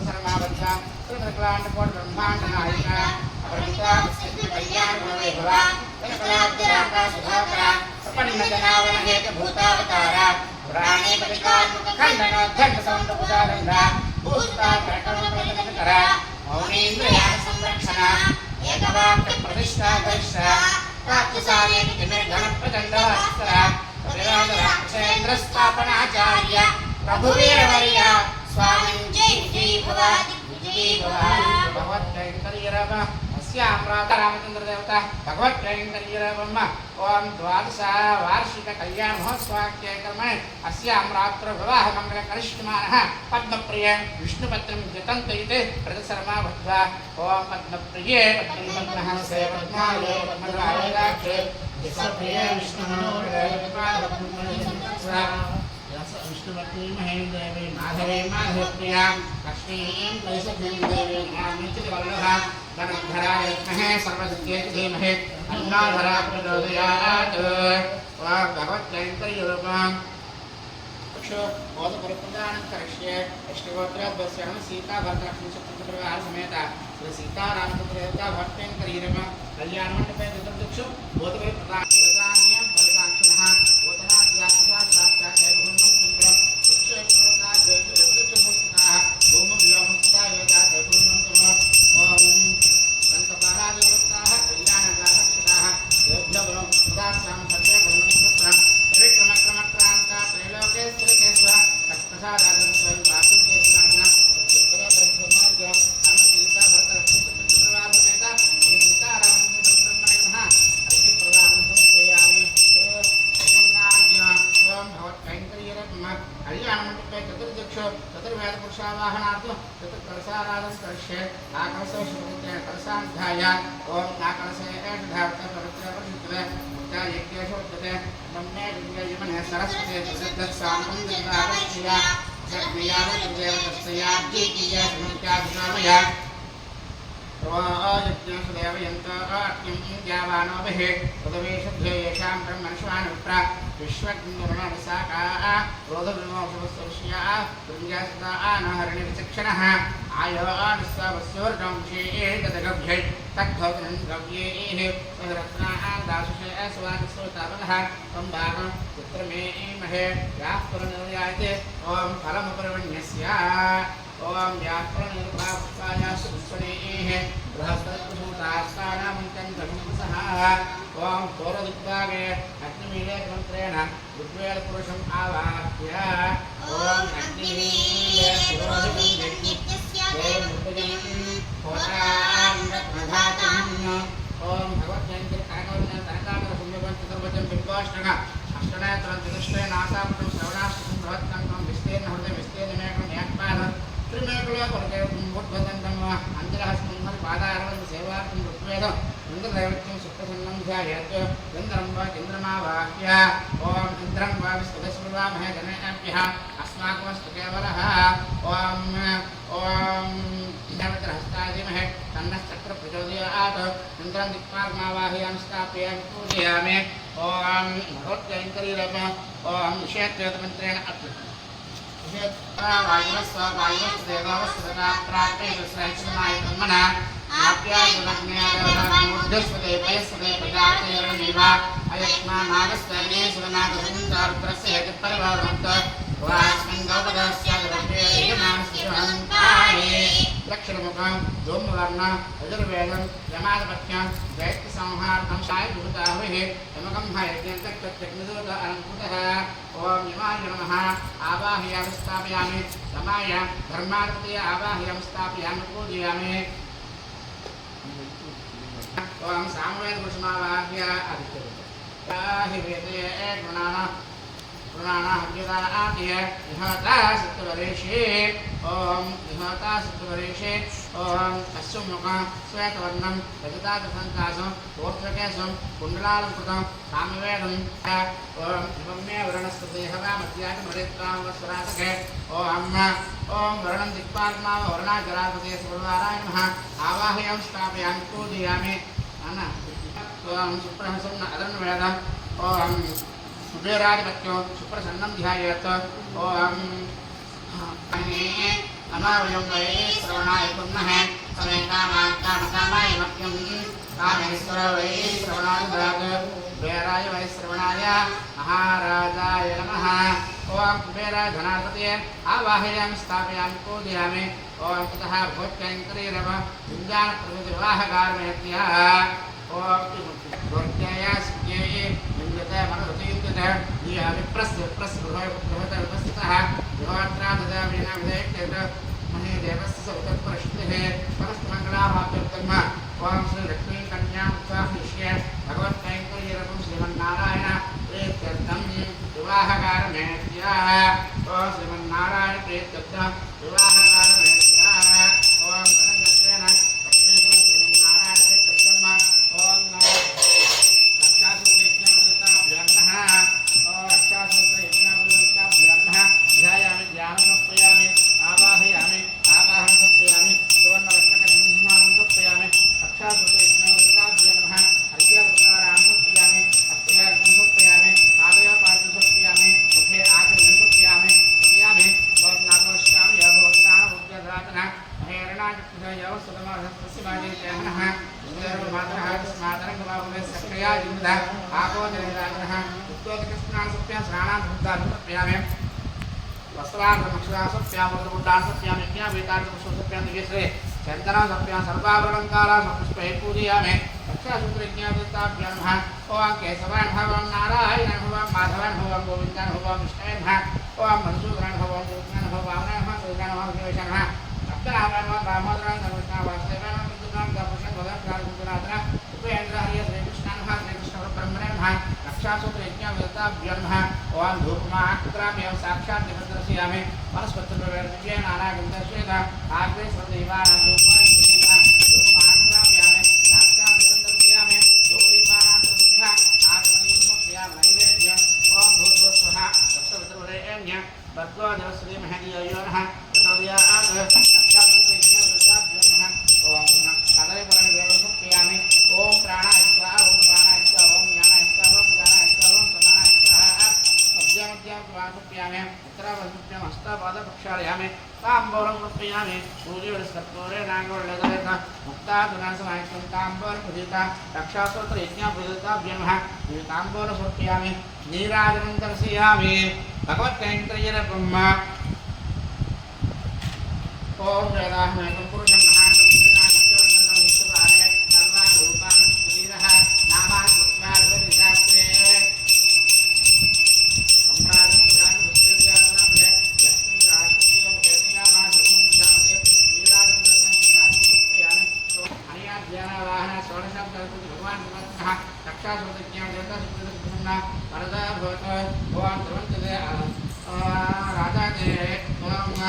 सर्वावद्या त्रिकलांड कोट ब्रह्मांड नायिका अपरिता सिद्ध कल्याण भवा कलाद्राका सुधाकरा प्रपन्नजनावन हेत भूतावतारा पुराणे परिकार खंडन खंड सौंद उदारंदा भूता कर्करा मौनीन्द्रयान संरक्षण एकवाक्य प्रतिष्ठा गरिष्ठा प्राप्तसारे निमे धनप्रचंड अस्त्र विराजराक्षेन्द्र स्थापनाचार्य प्रभुवीरवर्य स्वामी जय जय भवा भगवत्कैंकर्यरव अस्यां रामचंद्र देवता भगवत्कैंकर्यरवम् ओम द्वादश वार्षिक कल्याण महोत्सवाख्ये कर्मणे अस्यां रात्र विवाह मंगल करिष्यमानः पद्मप्रिय विष्णुपत्रं जतन्तयिते प्रदशर्मा भद्वा ओम पद्मप्रिये पद्मः सेवत्माले पद्मराजाक्षे विष्णुप्रिये विष्णुमनोहरे विष्णुपत्नी महेन्द्रदेवी माधवे माधवप्रिया लक्ष्मीं कैसखीं देवी नामिचितवल्लभा धनधराय विद्महे सर्वसिद्ध्येति धीमहि अन्नाधरा प्रचोदयात् भगवत्कैंकर्यरूपम् बोधपरिप्रदानं करिष्ये अष्टगोत्रोद्भवस्य सीता भरतलक्ष्मी शत्रुघ्नपरिवार समेत श्री सीतारामचंद्र देवता भगवत्कैंकर्यरूपम् कल्याणमण्डपे चतुर्दिक्षु बोधपरिप्रदानं फलितान्यं फलिताक्षिणः बोधनाद्यात्मका साक्षात् हैवहुन्नं चन्द्रं वृक्षेभूताद्वेषेभुदक्षसंस्थिताः धूमव्योमस्थिता एतात् हैवहुन्नं चन्द्रम् ओम संतपारादिवृत्ताः कल्याणगासक्षिताः योग्यबलं प्रदास्तां सर्वे गुणं पुत्रं त्रिविक्रमक्रमक्रान्ता त्रैलोके स्थिरकेश्वर तत्प्रसादादं स्वयं वासुदेवनाथनं उत्तरे ब्रह्ममार्गं सीता भरतलक्ष्मी शत्रुघ्नपरिवारसमेत श्री सीतारामचंद्र ब्रह्मणे नमः अर्घ्यप्रदानं समर्पयामि ओम भगवत्कैंकर्यरत्नम् कल्याणमण्डपे चतुर्दिक्षु चतुर्वेदपुरुषावाहनार्थं चतुर्कलशाराधनं करिष्ये आकलशे शुभमित्रेण कलशान्धाय ओम आकलशे एषधावते पवित्रे परिशुद्धे मुक्तायज्ञेषु उच्यते ब्रह्मे दिव्ययमने सरस्वते प्रसिद्धस्सामं दिव्यावश्चिया सद्वियावदेवतस्तया जीकीया सुमुख्याभिकामया यज्ञेषु देवयन्तार्क्यं ज्ञावानोभिः तदवेशुद्धे येषां ब्रह्मणश्वानुप्रा विश्वज्ञर्णविशाखा रोधविमोषवस्वर्ष्या दुर्यासुता आनहरणिविचक्षणः आयोनिस्वस्योर्जंशे तदगभ्यै तद्भवनं गव्यैः सहरत्नाः दाशुषे स्वागस्वतावनः सम्भागं पुत्रमेमहे याः पुरनिर्यायते ॐ फलमुपरिवण्यस्य ओम व्याकरणनिर्भावस्वायासु विश्वनेः बृहस्पतिभूतास्तानामन्त्रं ओम पौरदिग्भागे अग्निमीले मंत्रेण ऋग्वेदपुरुषम् आवाह्य ओम अग्निमीले पुरोहितं ओम भगवत्कैंकर्यकरकवचन बिंबोष्टक अष्टनेत्रं चतुष्टय नासापुटं श्रवणाष्टकं बृहत्कण्ठं विस्तीर्ण हृदय विस्तीर्णमेकं एकपाद त्रिमेकलोपरते मुद्भदन्तं अञ्जलहस्तं पादारवन्द सेवार्थं ऋग्वेदं इन्द्रदैवत्यं सुप्रसन्नं ध्यायेत् इन्द्रं वा इन्द्रमावाह्य ओम इन्द्रं वा विस्तदस्मृवामहे जनेभ्यः अस्माकमस्तु केवलः ओम ओम देवत्रहस्तादिमहे तन्नश्चक्र प्रचोदयात् इन्द्रं दिक्पालमावाहयामि स्थापयामि पूजयामि ओम भगवत्कैंकर्यरत्नम् ओम निषेधवेदमन्त्रेण वायुवस्वदेवावस्वता प्राप्ते विश्रायचनायकर्मणा आप्यायुलग्नेयदेवतामुद्धस्वते पयस्वते प्रजापतेर्निवा अयस्मानागस्वग्ने सुरनागसंसारुद्रस्य हेतुपरिवारवन्त वास्मिन् गौपदस्यागरभ्येयमानस्यहन्ताये लक्षणमुखं धूम्रवर्ण यजुर्वेदं यमादपत्यं दैत्यसंहारणं शायभूताहविः यमकं हयज्ञं तत्तज्ञदूत अलङ्कृतः ओम यमाय नमः आवाहयामि स्थापयामि समाय धर्मार्थे आवाहयामि स्थापयामि पूजयामि ओम सामवेद पुरुषमावाह्य आदित्य हि वेदे गुणाना पुराणा हव्यदान आदिय विहता सत्वरेशे ओम विहता सत्वरेशे ओम अश्वमुखं श्वेतवर्णं रजतादसंकाशं ओर्ध्वकेशं कुण्डलालंकृतं सामवेदं ओम शिवम्ये वर्णस्पते हवामध्याय मृत्वां वस्वरातके ओम ओम वर्णं दिक्पालमाव वर्णाचरापते सर्ववाराय नमः आवाहयामि स्थापयामि पूजयामि अना ओम सुप्रहसं अदन्वेदं ओम कुबेराधिपत्यो सुप्रसन्नं ध्यायेत् ओम अमावयं वै श्रवणाय कुर्महे समे कामाय मह्यं कामेश्वर वै श्रवणाय ददातु कुबेराय वै श्रवणाय महाराजाय नमः ओम कुबेराय धनाधिपतये आवाहयामि स्थापयामि पूजयामि ओम ततः भोजकैङ्करीरव विद्याप्रविवाहकारमेत्या ओम भोज्याय सुज्ञेये निन्द्यते मनोरथयुक्तः ये विप्रस्तः योत्रा ददामीना विदेक्तेत महे देवस्य सौतत्परश्रुतिः परस्तमङ्गलाभाप्यर्थम् ओम श्री लक्ष्मी कन्या उत्साहनिष्य भगवत्कैङ्कर्यरतं श्रीमन्नारायण प्रीत्यर्थं विवाहकारमेत्या ओम श्रीमन्नारायण प्रीत्यर्थं विवाहकारमेत्या ओम तदङ्गत्वेन लक्ष्मीसुतं श्रीमन्नारायण प्रीत्यर्थम् ओम रक्षासूत्रयज्ञावृताभ्यां नमः ओम रक्षासूत्रयज्ञावृताभ्यां नमः ध्यायामि ध्यानं समर्पयामि आवाहयामि आवाहनं समर्पयामि सुवर्णरत्नकसिंहासनं समर्पयामि रक्षासूत्रयज्ञावृताभ्यां नमः हर्यावतारान् समर्पयामि हस्तेहार्घ्यं समर्पयामि पादयोपार्घ्यं समर्पयामि मुखे आचमनं समर्पयामि समर्पयामि ओम नामोष्टामि यभोक्तानमुद्यदातनः महेरणाचक्षुषयो सुतमहस्तस्यमादेशनः मातरः तस्मातरङ्गबाहुले सख्यया जिन्दः आपोजनदातनः उत्तोदकस्नानं समर्पयामि स्नानान् समर्पयामि वस्त्रार्थमक्षरान् समर्पयामि वस्त्रपुटान् समर्पयामि यज्ञावेतार्थपुष्पं समर्पयामि दिव्यश्रे चन्दनं समर्पयामि सर्वाभरणकारान् समर्पयामि पूजयामि रक्षासूत्रयज्ञावृताभ्यां नमः ओम केशवाय नमः ओम नारायणाय नमः ओम माधवाय नमः ओम गोविन्दाय नमः ओम विष्णवे नमः ओम मधुसूदनाय नमः ओम गोविन्दाय नमः वामनाय नमः सूर्याय नमः देवेशाय नमः भक्तनामाय नमः दामोदराय नमः कृष्णाय वासुदेवाय नमः विष्णुनाय नमः भगवत्पाद गुरुनाथनाय उपेन्द्राय श्रीकृष्णाय नमः श्रीकृष्णपरब्रह्मणे नमः रक्षासूत्रयज्ञावृताभ्यां नमः ओम धूपमाक्रम्य साक्षात् दर्शयामि वनस्पतिर्वेदव्येन नानागन्धर्षेण आग्रे स्वदेवानां धूपाय पूजयामि धूपमाक्रम्यामि साक्षात् दर्शयामि धूपदीपानान्तर्बुद्धा आगमनीं समर्पयामि नैवेद्यम् ओम भूर्भुवः तत्सवितुर्वरेण्य भर्गो देवस्य धीमहि धियो यो नः प्रचोदयात् रक्षासूत्रयज्ञावृताभ्यां नमः ओम कदलीफलं समर्पयामि ओम प्राणाय स्वाहा ओम प्राणाय स्वाहा ओम ज्ञानाय स्वाहा ओम उदानाय स्वाहा ओम समानाय स्वाहा मध्यामध्यां समर्पयामि उत्तरावधुभ्यां हस्तापादप्रक्षालयामि ताम्बूलं समर्पयामि सूर्योदयस्कर्पूरे नागवल्लधरेत मुक्ताधुनासमायुक्तं ताम्बूलं प्रदीता रक्षासूत्रयज्ञावृताभ्यां नमः ताम्बूलं समर्पयामि नीराजनं दर्शयामि भगवत्कैङ्कर्यरब्रह्म ओम वेदाहमेकं पुरुषं महान्तं विष्णुनादित्यं विष्णुपादे सर्वान् रूपान् सुधीरः नामान् कृत्वा भगवद्गीतास्ते सम्राजं प्रधानं विष्णुर्यातनाभे लक्ष्मी राष्ट्रस्य केतयामा धर्मसुधामते नीराजं दर्शनं समर्पयामि अनया ध्यानवाहन षोडशं सरस्वती भगवान् समर्थः रक्षासूत्रज्ञां देवतासूत्रज्ञं वरदा भवतु ओम ध्रुवन्तते राजाते ओम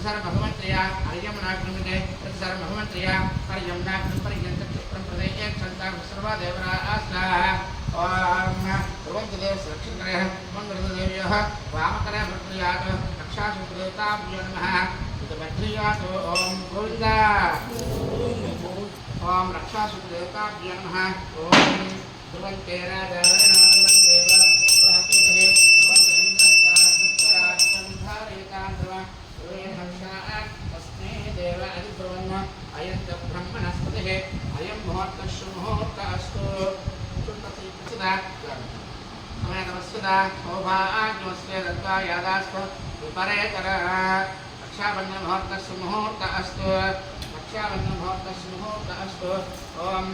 सर्व भगवन्त्रया हरियं नाग्निमिते सर्व भगवन्त्रया हरियं नाग्निं परियन्तं प्रदेशे क्षन्ता सर्वा देवरास्ता ओम ध्रुवन्तते सुरक्षितकरः मङ्गलदेव्यः वामकरः भद्रयात् रक्षासूत्रदेवताभ्यो नमः भद्रयात् ओम गोविन्द ओम रक्षासूत्रदेवताभ्यो नमः ओम ध्रुवन्ते राजावरणं अयं मुहूर्तः शुभमुहूर्तस्तु नमस्कृता सौभाग्यमस्ते दत्त्वा यादास्तु विपरेतर रक्षाबन्धनमुहूर्तः शुभमुहूर्तस्तु रक्षाबन्धनमुहूर्तः शुभमुहूर्तस्तु ओम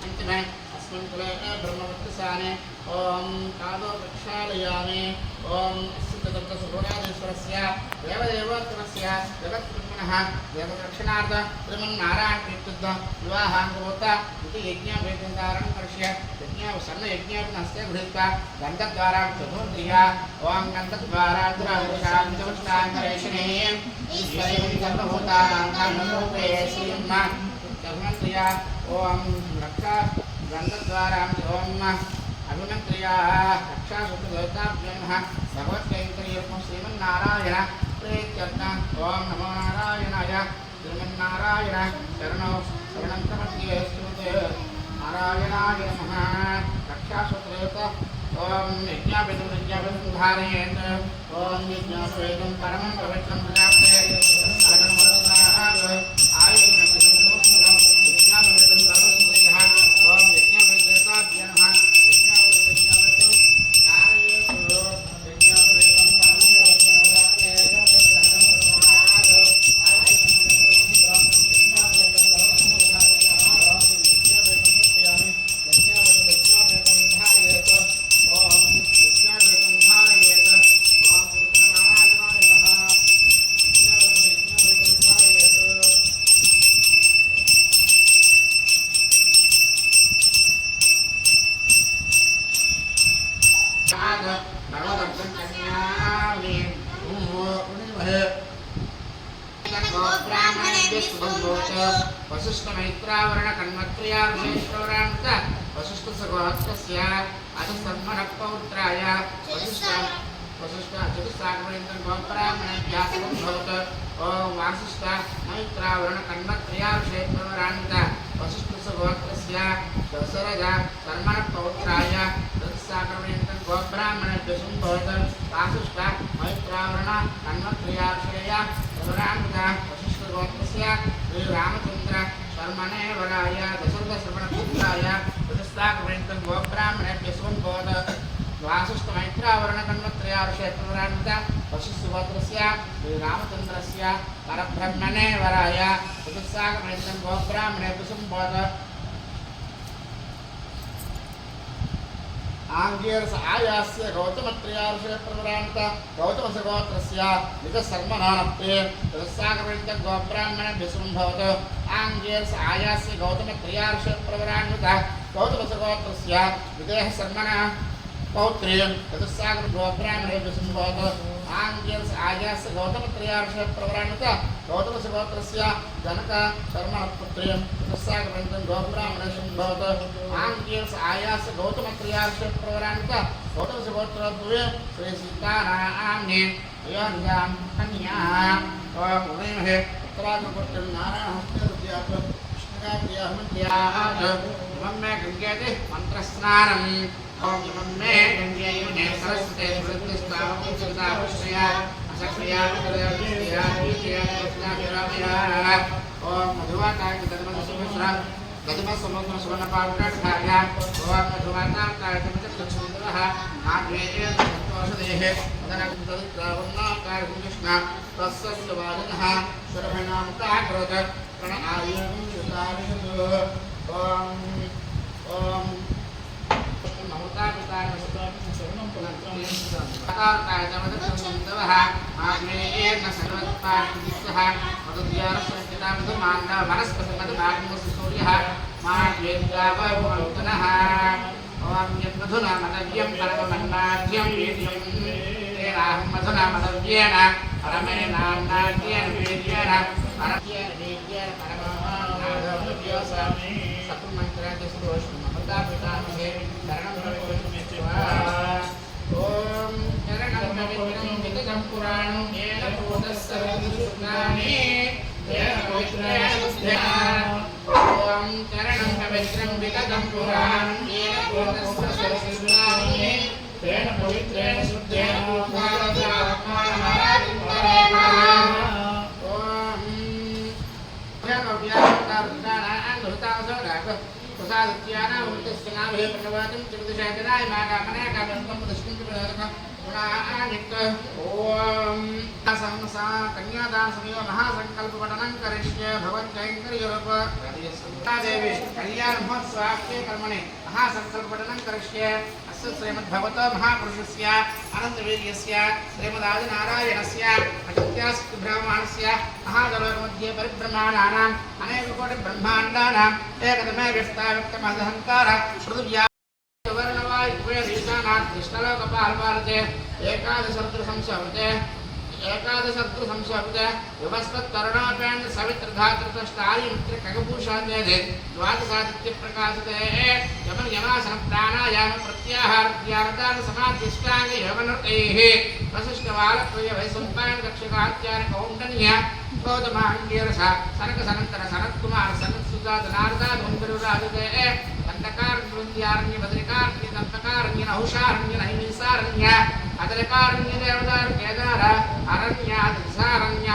अंतिमे अस्मिन् कुले ब्रह्मवत्साने ओम कालो प्रक्षालयामि ओम सिद्धदत्तसुभराजेश्वरस्य देवदेवोत्तमस्य जगत्ब्रह्मणः पुनः देवदक्षिणार्थ श्रीमन्नारायणतीर्थस्य विवाहाङ्गभूत इति यज्ञाभिधारणं करिष्ये यज्ञापसन्नयज्ञापनस्ते गृहीत्वा गन्धद्वारां चतुर्द्रिया ॐ गन्धद्वाराद्रादृशान्तमष्टाङ्गरेषिणीं ईश्वरीं सर्वभूतानां श्रीम्मा चतुर्द्रिया ॐ रक्षा गन्धद्वारां ॐ अभिमन्त्र्या रक्षासूत्रदेवताभ्यो नमः भगवत्कैङ्कर्यर्थं श्रीमन्नारायण प्रीत्यर्थ ॐ नमो नारायणाय श्रीमन्नारायण शरणौ शरणं प्रपद्ये स्तुते नारायणाय नमः रक्षासूत्रदेवता ॐ यज्ञापवितं धारयेत् ॐ यज्ञापवितं परमं पवित्रं प्रजाप्ते वशिष्ठमैत्रावरण कन्मत्र्याविशेषौरान्त वशिष्ठसगोत्रस्य अधसन्मनपौत्राय वशिष्ठ चतुस्सागरपर्यन्तं गोब्राह्मणेभ्यः भवत् ॐ वासिष्ठ मैत्रावरण कन्मत्र्याविशेषौरान्त वशिष्ठसगोत्रस्य दशरथ कर्मणपौत्राय चतुस्सागरपर्यन्तं गोब्राह्मणेभ्यः भवत् वासिष्ठ मैत्रावरण कन्मत्र्याविशेषौरान्त गोत्रस्य श्री रामचंद्र शर्मणे वराय दशरथ श्रवणपुत्राय चतुस्सागरपर्यन्तं गोब्राह्मणेभ्यः भवत् वासिष्ठ मैत्रावरण कन्मत्र्याविशेषौरान्त वशिष्ठगोत्रस्य श्री रामचंद्रस्य परब्रह्मणे वराय चतुस्सागरपर्यन्तं गोब्राह्मणेभ्यः भवत् आंगीरस आयास्य गौतमत्र्याविशेषौरान्त गौतमसगोत्रस्य निजशर्मणानप्ते चतुस्सागरपर्यन्तं गोब्राह्मणेभ्यः भवत् आंगीरस आयास्य गौतमत्र्याविशेषौरान्त गौतमसगोत्रस्य विदेहशर्मणः पौत्रे चतुस्सागर गोब्राह्मणेभ्यः भवत् आंगीरस आयास्य गौतमत्र्याविशेषौरान्त गौतमसगोत्रस्य जनक शर्मणपुत्रे चतुस्सागरपर्यन्तं गोब्राह्मणेभ्यः भवत् आंगीरस आयास्य गौतमत्र्याविशेषौरान्त गौतमसगोत्रद्वये श्री सीतानाम्ने अयोध्यां कन्याः ॐ उदयमहे उत्तराखण्डं नारायणहस्तद्यात् कृष्णगात्र्याहमन्त्यात् इमं मे गङ्गेति मन्त्रस्नानम् ॐ इमं मे गङ्गे युने सरस्वते स्मृतिस्तावपुत्रया असक्रिया पुत्रया कीर्तिया कृष्णाभिरामया ॐ मधुवाताय गजमसमुद्रसुवर्णपावकाढ्याय ॐ मधुवाताय चमचक्षुन्दरः आग्नेये संतोषदेः मदनकुन्दलित्रावन्नाकार कृष्ण तस्य वादनः सर्वनामकाकृत प्रण आयुः सुतारिषु ॐ नमोतापिताय शरणं पुनर्ताय चमचक्षुन्दरः आग्नेये न सर्वत्पादिसः मधुद्यारसंहिता मधुमान्दा वनस्पतिमधुभागमुसूर्यः माद्वेद्यावभूतनः ॐ यन्मधुना मदव्यं परममन्नाद्यं वेद्यं तेनाहं मधुना मदव्येन परमेनान्नाद्येन वेद्येन परमेन वेद्येन परममान्नाद्यस्वामि सत्मन्त्रादिसुदोषं ममतापितामहे शरणं भवेत् ॐ शरणं पवित्रं विदतं पुराणं येन भूतस्सर्वदुष्टानि तेन पवित्रेण ॐ चरणं पवित्रं विदतं पुराणं येन भूतस्सर्वदुष्टानि तेन पवित्रेण शुद्धेन कन्यादान समय महासंकल्प पठनं करिष्ये भवन्कैङ्कर्यरूप देवी कल्याण महोत्सवाख्ये कर्मणे महासंकल्प पठनं करिष्ये श्रीमद्भगवतो महापुरुषस्य अनन्तवीर्यस्य श्रीमदादिनारायणस्य अगत्यास्तु ब्राह्मणस्य महाजलोकमध्ये परिब्रह्माणानाम् अनेककोटिब्रह्माण्डानाम् एकतमे व्यक्ताव्यक्तमहदहङ्कार पृथिव्या कृष्णलोकपालपालते एकादशरुद्रसंशोभते विवस्वत्तरुणापेन्द्र सवित्रधातृतष्टारिमित्र खगभूषान्ते द्वादशादित्यप्रकाशते यमन यमासन प्राणायाम प्रत्याहार ध्यानदान समाधिष्टांग यमनृतैः वसिष्ठवालप्रिय वैसम्पायन दक्षिणात्यान कौण्डन्य गौतमाङ्गीरस सनक सनंतर सनत्कुमार सनत्सुता जनार्दन धुंधरुराजते अंधकारण्य बद्रिकारण्य दंतकारण्य नहुषारण्य नैमिषारण्य अदरकारण्य देवदार केदार अरण्य दिशारण्य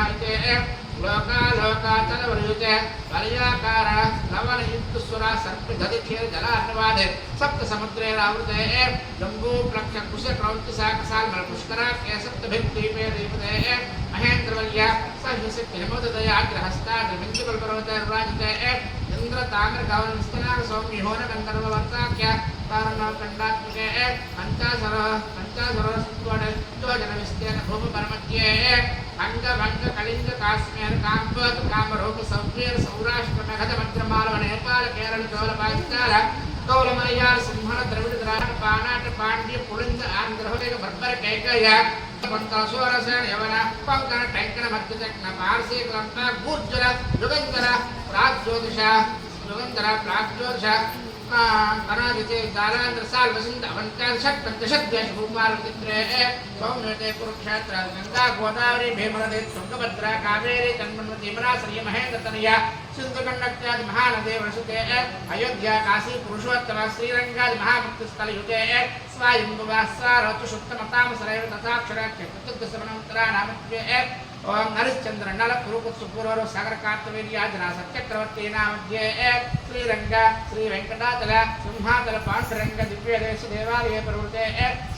लोकालोकाचलवरुते वलयाकार लवण युक्तसुरा सर्प दधिखेर जलार्णवाद सप्त समुद्रे रावृते जम्बू प्लक्ष कुश क्रौंच साकसाल मल पुष्करा के सप्त भिक्तीपे दीपते महेंद्रवल्य सहस्र हेमोदया ग्रहस्ता विंध्यकल्प पर्वत राजते इंद्र ताम्र गवन विस्तनाग सौम्य होन गंधर्व वर्ताख्य तारण कंडात्मके पंचासर सुत्वड जन विस्तेन भूम परमत्ये अंग भंग कलिंग काश्मीर कांपत कामरूप सौवीर सौराष्ट्र मेघद मध्यमालव नेपाल केरल चोल पाकिस्तान कौलमलयार सिंहण द्रविड़ द्रावण पानाट पांड्य पुलिंद आंध्र बर्बर कैकय पंचासोरसेन यवन पंकन टैंकन मध्यचक्न पारसी क्लंप गुर्जर युगंधर प्राज्योतिष अनादिते दालांध्र साल वसंत अवंतान षट पंचशत देश भूपाल चित्रे सौम्यते कुरुक्षेत्र गंगा गोदावरी भीमनदी तुंगभद्रा कावेरी तन्मन्वती मरासरी महेंद्र तनया सिंधुकंडक्त्यादि महानदी वर्षते अयोध्या काशी पुरुषोत्तम श्रीरंगादि महामुक्तिस्थल युते स्वायंभुवासारचुषुप्तमताम सरैव तथाक्षराख्य चतुर्दशमनन्तरा नामत्वे ओम नरिश्चंद्र नल पुरुकुत्सुपुरो सागर कार्तवीर्याजना सत्यक्रवर्ती नामध्ये श्रीरंग श्री वेंकटाचल सिंहाचल पांडुरंग दिव्यदेश देवालय प्रवृत्ते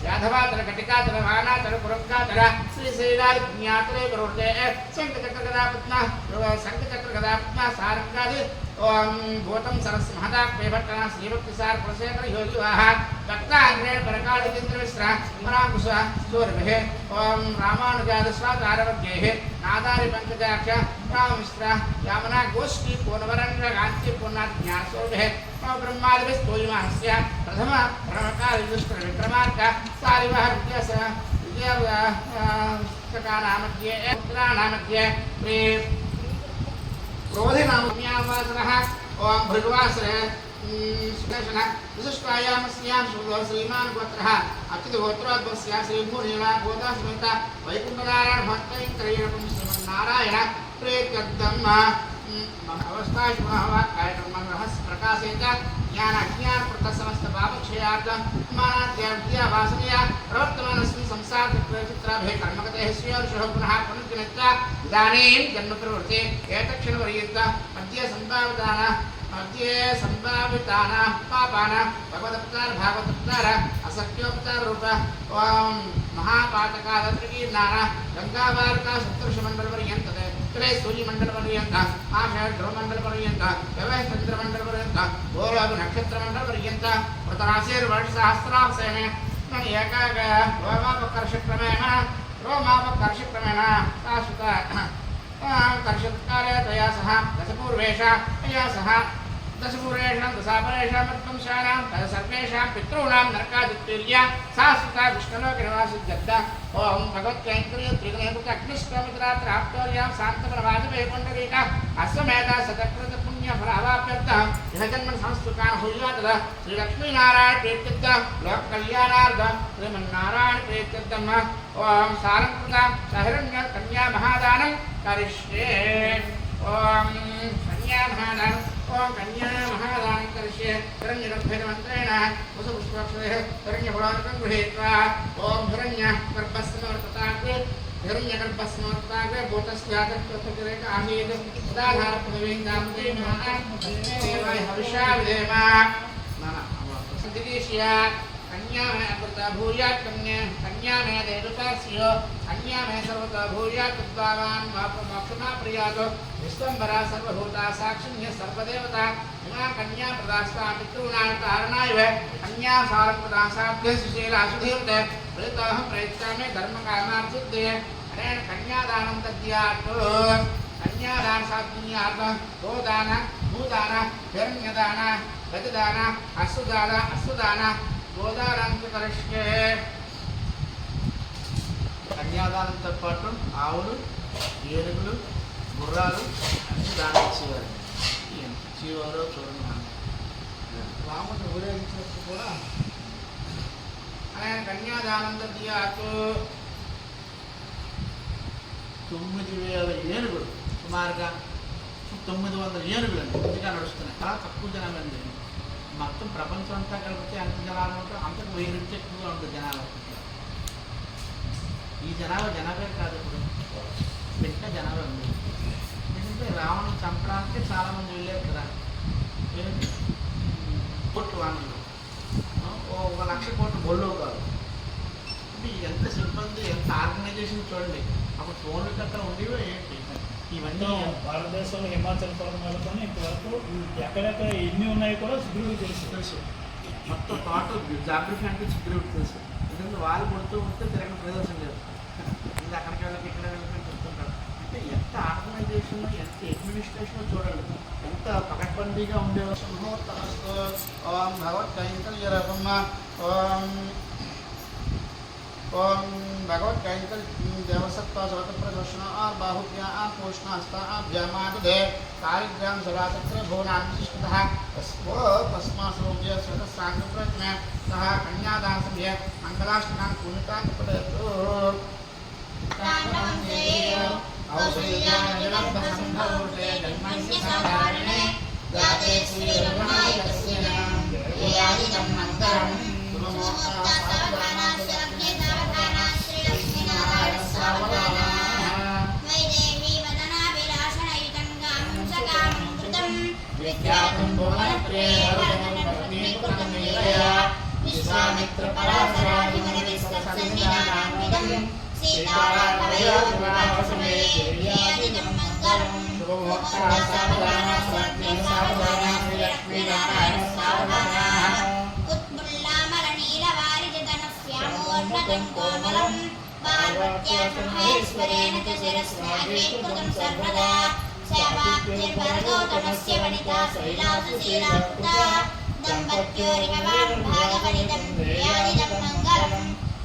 यादवाचल घटिकाचल वानाचल पुरंगाचल श्री श्रीलाल ज्ञातले प्रवृत्ते शंखचक्र गदा पद्मा सारंगादि ओम भूतम सरस महदाक्वेभट्टना श्रीभक्तिसार कुलशेखर योगिवाह भक्तांग्रेण परकालिकेन्द्र मिश्रा मराकुश सूर्यभे ओम रामानुजादस्वातारवज्ञेः नादारि पंकजाक्ष राममिश्रा यामना गोष्ठी पूर्णवरण्य कांति पूर्णात् ज्ञानस्वरूपे ब्रह्मादिस्तोयमास्य प्रथम ब्रह्मकाल दुष्ट विक्रमार्क सारिवः विद्यासकानामध्ये उत्तराणामध्ये क्रोधिनाम्यावासनः ओम भृगवासरे सुदर्शन विशिष्टायामस्यां शुभो श्रीमान् गोत्रः अच्युतगोत्रोद्भवस्य श्रीभूनीला गोदासमेता वैकुण्ठनारायण भक्तैत्रयीणं श्रीमन्नारायण प्रेत्यब्दम् अवस्थाश्महवाक्कायकर्मणः प्रकाशेत ज्ञान अज्ञान प्रत समस्त पापक्षयात् मानाद्याद्या वासनया प्रवर्तमानस्मिन् संसार चित्राभे कर्मगतेः स्वीयर्षः पुनः पुनर्जनित्वा इदानीं जन्म प्रवृत्ते एतक्षणपर्यन्त अद्य संभाविताना पापाना भगवदवतार भागवतवतार असत्योपतार रूप ओम महापातकादत्रिकीर्णाना गंगावारका सप्तर्षिमंडल पर्यंत त्रय सूर्यमंडल पर्यंत आषाढ़ ध्रुवमंडल पर्यंत व्यवह चंद्रमंडल पर्यंत गोलाभ नक्षत्रमंडल पर्यंत प्रतराशीर्वर्ष सहस्रांशेन एकाग रोमापकर्षक्रमेण शाश्वत कर्षत्काले तया सह दशपूर्वेषा तया सह दशपूर्वेषां दशापरेषां मत्वंशानां सर्वेषां पितॄणां नरकादित्युर्या शाश्वता विष्णुलोकनिवासिद्यद्ध ओम भगवत्कैङ्कर्य त्रिगुणयुक्त अग्निष्टमित्राप्तोर्यां शान्तपरवाजपेय पुण्डरीका अश्वमेधा शतकृत पुण्यफलावाप्यर्थः यह जन्म संस्तुकान् हुयात् श्रीलक्ष्मीनारायण प्रीत्यर्थ लोककल्याणार्थ श्रीमन्नारायण प्रीत्यर्थम् ओम सारंकृता सहिरण्य कन्या महादानं करिष्ये ओम कन्या महादानं ओम कन्या महादानं करिष्ये हिरण्यगर्भेण वसुपुष्पाक्षरेः हिरण्यफलादिकं गृहीत्वा ओम हिरण्यगर्भस्मर्तताग्रे हिरण्यगर्भस्मर्तताग्रे भूतस्यातत्वतिरेक आसीत् उदाधारपदवीं दामदे महादेवाय हविषा विधेम संदिदेश्या कन्या में अकृता भूयात् कन्या में देवतास्यो कन्या में सर्वता भूयात् तद्वावान् मोक्षमा प्रियातो विश्वम्भरा सर्वभूता साक्षिण्य सर्वदेवता इमा कन्या प्रदास्ता पितॄणां तारणाय कन्या सारं प्रदासाभ्य सुशीला सुधीर्ते प्रयताः प्रयच्छामि धर्मकामार्थिद्ये अनेन कन्यादानं दद्यात् कन्यादान सात्पुण्यात् गोदान भूदान हिरण्यदान गजदान अश्वदान गोदानं च करिष्ये కన్యాదానంతో పాటు ఆవులు ఏనుగులు గుర్రాలు అన్ని దానం ఇచ్చేవారు ఎంత ఇచ్చేవారో చూడండి రాముడు ఊరేగించినప్పుడు కూడా ఆయన కన్యాదానంతో దియాకు 9,000 ఏనుగులు సుమారుగా 900 ఏనుగులు అండి ఇంటిగా నడుస్తున్నాయి చాలా తక్కువ జనాలు అండి మొత్తం ప్రపంచం అంతా కలిపితే అంత జనాలు ఉంటారు అంతకు 1000 నుంచి ఎక్కువగా ఉంటుంది జనాలు ఈ జనాభా కాదు ఇప్పుడు పెట్ట జనాభా ఉంది ఎందుకంటే రావణుని చంపడానికి చాలామంది వెళ్ళారు కదా కోట్లు వానలు 1,00,000 కోట్లు బొల్లో కాదు అంటే ఎంత సిబ్బంది ఎంత ఆర్గనైజేషన్ చూడండి అప్పుడు ఫోన్లు గట్రా ఉండేవో ఏంటి ఇవన్నీ భారతదేశంలో హిమాచల్ పర్వతాలతో ఇంతవరకు ఎక్కడెక్కడ ఎన్ని ఉన్నాయో కూడా సుగ్రీవుడికి తెలుసు మొత్తం టోటల్ జాగ్రఫీ అంటే సుగ్రీవుడికి తెలుసు ఎందుకంటే వాళ్ళు కొడుతూ ఉంటే తిరగని ప్రదేశం లేదు ఇది అక్కడికి వెళ్ళకి ఇక్కడ వెళ్ళకి చెప్తుంటారు అంటే ఎంత ఆర్గనైజేషన్ ఎంత అడ్మినిస్ట్రేషన్ చూడండి ఎంత పకడ్బందీగా ఉండేవారు ఓం భగవత్ కైంకర్యరూపమ్మ ఓం భగవత్ కైంకర్ దేవసత్వ సవతప్రదోషణ ఆర్ బాహుభ్య ఆర్ పోషణాస్త ఆభ్యామాదే కారిగ్రామ సభాతత్ర భువనాంశిష్టః తస్మాశ్రోగ్య స్వతస్సాంగప్రజ్ఞ సహ కన్యాదాన సమయ మంగళాష్టనాం పుణ్యతాం పఠయతు ఔషధ్యానజలబ్ధసంభూతే జన్మన్య సాధారణే జాతే శ్రీరమణాయస్య యాదిదం మంతరం విఖ్యాతం విశ్వామిత్ర పరాశరాది ముని విస్తసన్నిధానాన్వితం సీతారామయోర్వాసమే దేవ్యాదిదం మంగళం శుభమోక్షా సావధానా సత్య సావధానా శ్రీ లక్ష్మీనారాయణ సావధానా ఉత్పుల్లామల నీలవారిజతన శ్యామోర్ణకం కోమలం పార్వత్యా మహేశ్వరేణ చ శిరస్యాగ్రీకృతం సర్వదా శాపాబ్ధిర్వరదోతమస్య వనితా శైలాసుశీలాప్తా దంపత్యోరిమవాం భాగవనితం ప్రియాదిదం మంగళం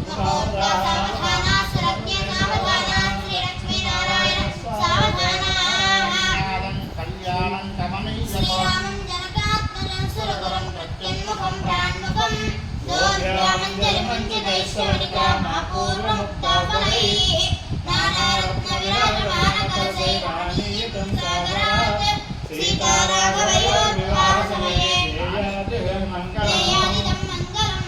మహోగ్రా సావధానా సురజ్ఞ సావధానా శ్రీలక్ష్మీనారాయణ సావధానా కళ్యాణం శ్రీరామం జనకాత్మజం సురగురం ప్రత్యన్ముఖం ప్రాణ్ముఖం దోర్యామంజలిమంజితైశ్వరికా మా పూర్వముక్తా ఫలైః నానారత్న విరాజమానకలశై రాణీయుతం సాగరాత్ సీతారాఘవయోర్వివాహసమయే దేయాదిదం మంగళం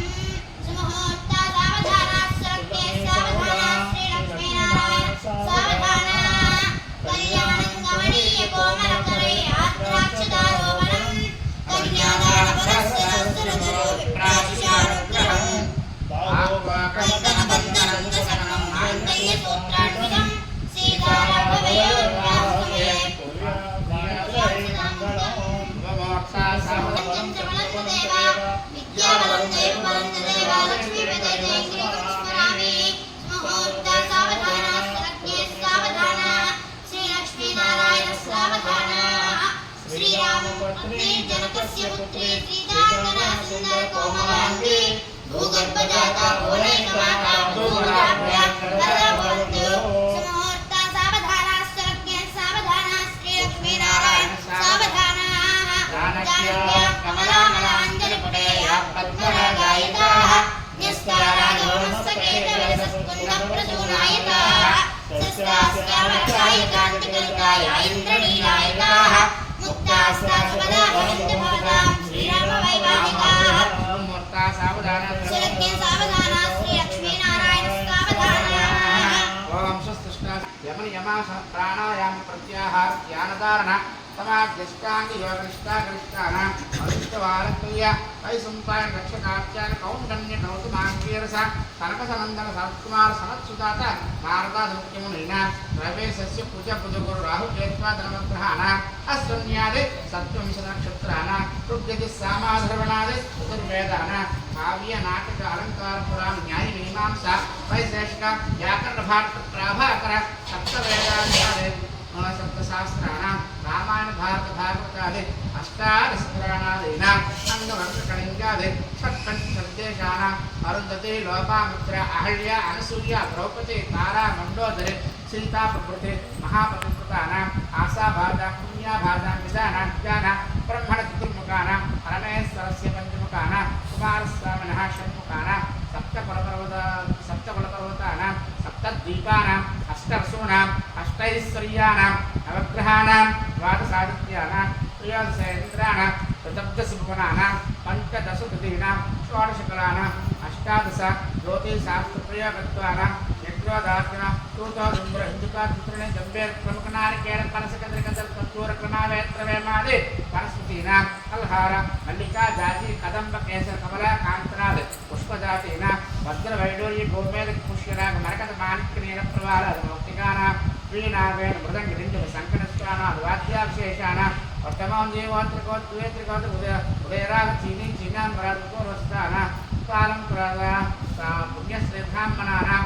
సుముహూర్తా సావధానా సురజ్ఞే సావధానా శ్రీలక్ష్మీనారాయణ సావధానా కళ్యాణం గమనీయ కోమలకరై ఆత్రాక్షదారోపణం కన్యాదాన పురస్సరస్సురగురు విప్రాశిషానుగ్రహం ఆవాకల్పనబంధనందసనం ఆంతర్యసూత్రాన్వితం సీతారాఘవయోర్వివాహసమయే మోక్షా సావధానం విద్యావరం దేవవరం దేవా లక్ష్మీపదే శ్రీకృష్ణరామే ముహూర్తా సావధానా సురజ్ఞే సావధానా శ్రీలక్ష్మీనారాయణ సావధానా శ్రీరామపత్ని జనకస్య పుత్రి సీతాంగనా సుందర కోమలాంగి భూగర్భజాతా భువనైకమాతా భూగుణాభ్యాకరభవంతు సుముహూర్తా సావధానా సురజ్ఞే సావధానా శ్రీలక్ష్మీనారాయణ సావధానా జానక్యా కమలామలాంజలిపుటే యా పద్మరాగాయితాః న్యస్తారాగోమస్తకేతవరసస్కుందప్రసూనాయితాః శస్త్రాస్యావరసాయికాంతికలికాయ ఇంద్రనీలాయితాః ముక్తాస్తాసుపదా భవంతు భవతాం శ్రీరామవైవాహికాః ముహూర్తా సావధానా సురజ్ఞే సావధానా శ్రీలక్ష్మీనారాయణ సావధానా ఓం స్వస్తిష్ఠా యమనియమాస ప్రాణాయామ ప్రత్యాహార ధ్యానధారణ तमाद्यष्टांग योगनिष्ठागरिष्ठान अविष्टवालक्रिया वैसंपायन रक्षकार्त्यान कौंडन्य कौतुमांकीरस कनकसनंदन सनत्कुमार सनत्सुतात नारदादमुख्यमुनिना रवेशस्य पूजा पुजगुरु राहु केत्वा धनमग्रहाण अश्वन्यादि सप्तविंश नक्षत्राण ऋग्यति सामाधर्वणादि चतुर्वेदान काव्य नाटक अलंकार पुराण न्याय मीमांसा वैशेषिक व्याकरण भारत प्राभाकर सप्तवेदान्तादि सप्तशास्त्राणां रामायण भारत भागवतादि अष्टादशपुराणादीना अंगवर्षकलिंगादि षट्पञ्चदेशानां अरुन्धति लोपामुद्रा अहल्या अनसूया द्रौपदी तारा मंडोदरी सीता प्रभृति महापतिव्रतानां आशाभाजा पुण्याभाजा विदानाद्याना ब्रह्मण चतुर्मुखानां परमेश्वरस्य पञ्चमुखानां कुमारस्वामिनः षण्मुखानां सप्तकुलपर्वतानां सप्तद्वीपानाम् अष्टरसूनाम् अष्टैश्वर्याणां नवग्रहाणां द्वादशादित्यानां त्रयोदशेन्द्राणां प्रदब्धसुभवनानां पञ्चदशतिथीनां षोडशकलानाम् अष्टादश ज्योतिषशास्त्रप्रयोगत्वानां यज्ञोदार्चना तूतोदुम्बर हिन्दुकात्रिणे जम्बेर प्रमुखनारिकेण पनसकद्रिकदल्पत्यूरक्रमावेत्रवेमादि वनस्पतीनां कल्हार मल्लिका जाति कदम्ब केसर कमला कांतनाद पुष्पजातीनां वज्रवैडूर्य गोमेद पुष्यराग मरकत माणिक्यनील प्रवाल मौक्तिकानां वीणावेण मृदंग रिंजव संकटस्वानां वाद्याविशेषानां वर्तमान जीवोत्रिकोट द्वेत्रिकोट उदयराग चीनी चीनां वरादकोरस्तानां कालं प्रदा पुण्यश्रेधामनानां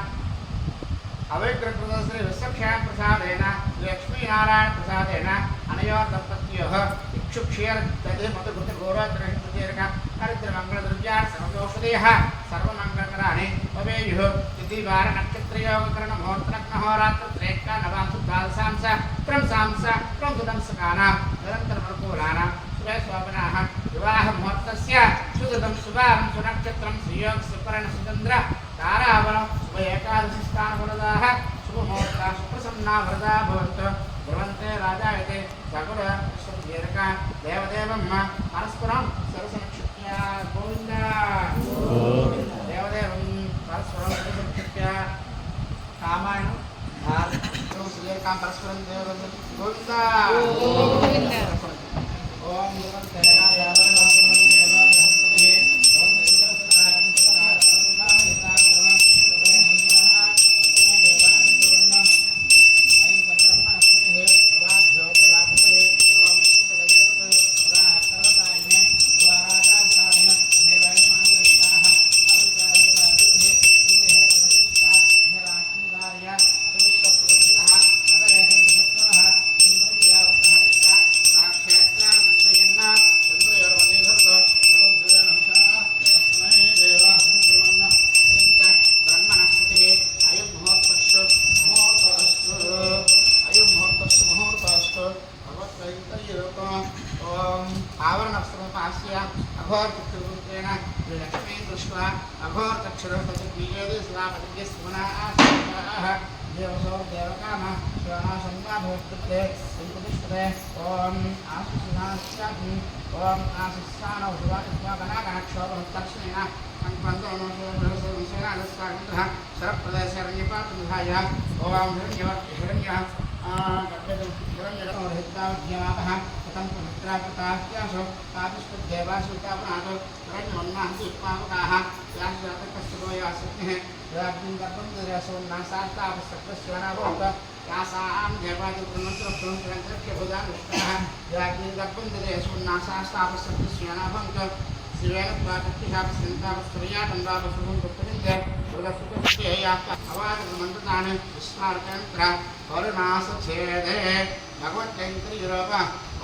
अवैग्रप्रदश्री विश्वक्षेम प्रसादेन लक्ष्मीनारायण प्रसादेन अनयोः दम्पत्योः इक्षुक्षीर दधि मधुकृत गौरवत्रहितदीर्घ हरिद्रमङ्गलद्रव्याणि सर्वौषधयः सर्वमङ्गलकराणि भवेयुः तिथिवार नक्षत्रयोगकरण मुहूर्तनग्नहोरात्रत्रेक्का नवांसु द्वादशांश त्रंशांश त्रंशदंशकानां निरन्तरमनुकूलानां शुभशोभनाः विवाह मुहूर्तस्य सुदं शुभं सुनक्षत्रं सुयोग सुपर्ण सुचन्द्र तारावनं शुभ एकादशी स्थानवरदाः शुभमुहूर्ताः सुप्रसन्ना वरदा भवन्तु भवन्ते राजायते सकुल विश्वदीर्घ देवदेवं परस्परं सरसनक्षत्या गोविन्द देवदेवं परस्परं सरसनक्षत्या कामायण भारतं श्रीकां परस्परं देवदेवं गोविन्द ओम भगवते राजाय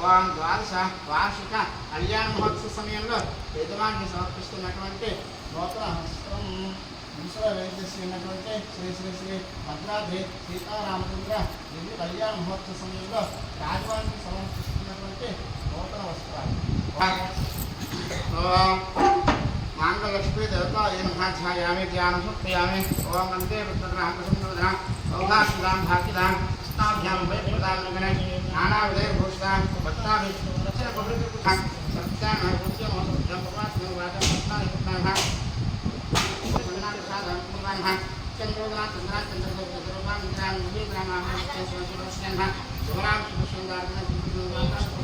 ఓం ద్వాదశ వార్షిక కళ్యాణ మహోత్సవ సమయంలో యజమానికి సమర్పిస్తున్నటువంటి నూతన హంసల వేదిస్తున్నటువంటి శ్రీ శ్రీ శ్రీ భద్రాద్రి సీతారామచంద్ర దివ్య కళ్యాణ మహోత్సవ సమయంలో రాజవానికి సమర్పిస్తున్నటువంటి నూతన వస్త్రాలు मांगलक्ष्मी देवता ध्यायामि ध्यान समर्पयामि ओम वंदे रुद्रग्रहं प्रसन्नवदना सौभाग्यदां भाग्यदां स्नाभ्यां वैभवदां गणेश नानाविधे भूषितां भक्ताभि रचना प्रभृतिपुत्रं सत्यां भूष्यं सत्यं परमात्मं वाचं सत्तानि पुत्राः गुणानि साधनं पुत्राः चन्द्रोदना चन्द्रा चन्द्रदेवता इंद्रां विद्रां महामस्ते सुरस्यं शुभरां शुभसुन्दरां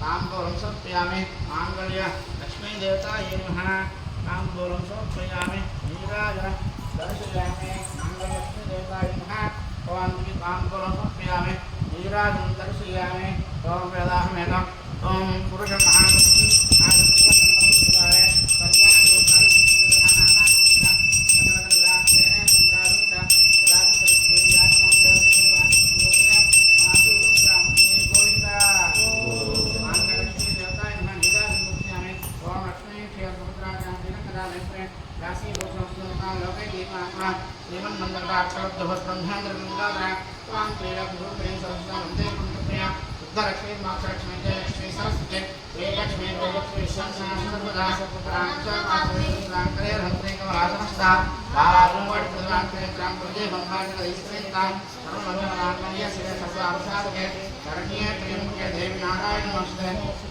तांबूलं समर्पयामि मांगल्य लक्ष्मी देवतायै नमः तांबूलं समर्पयामि नीराजनं दर्शयामि मांगल्य लक्ष्मी देवतायै नमः ओम तांबूलं समर्पयामि नीराजनं दर्शयामि ओम वेदाहमेनं ओम पुरुषं महागणपति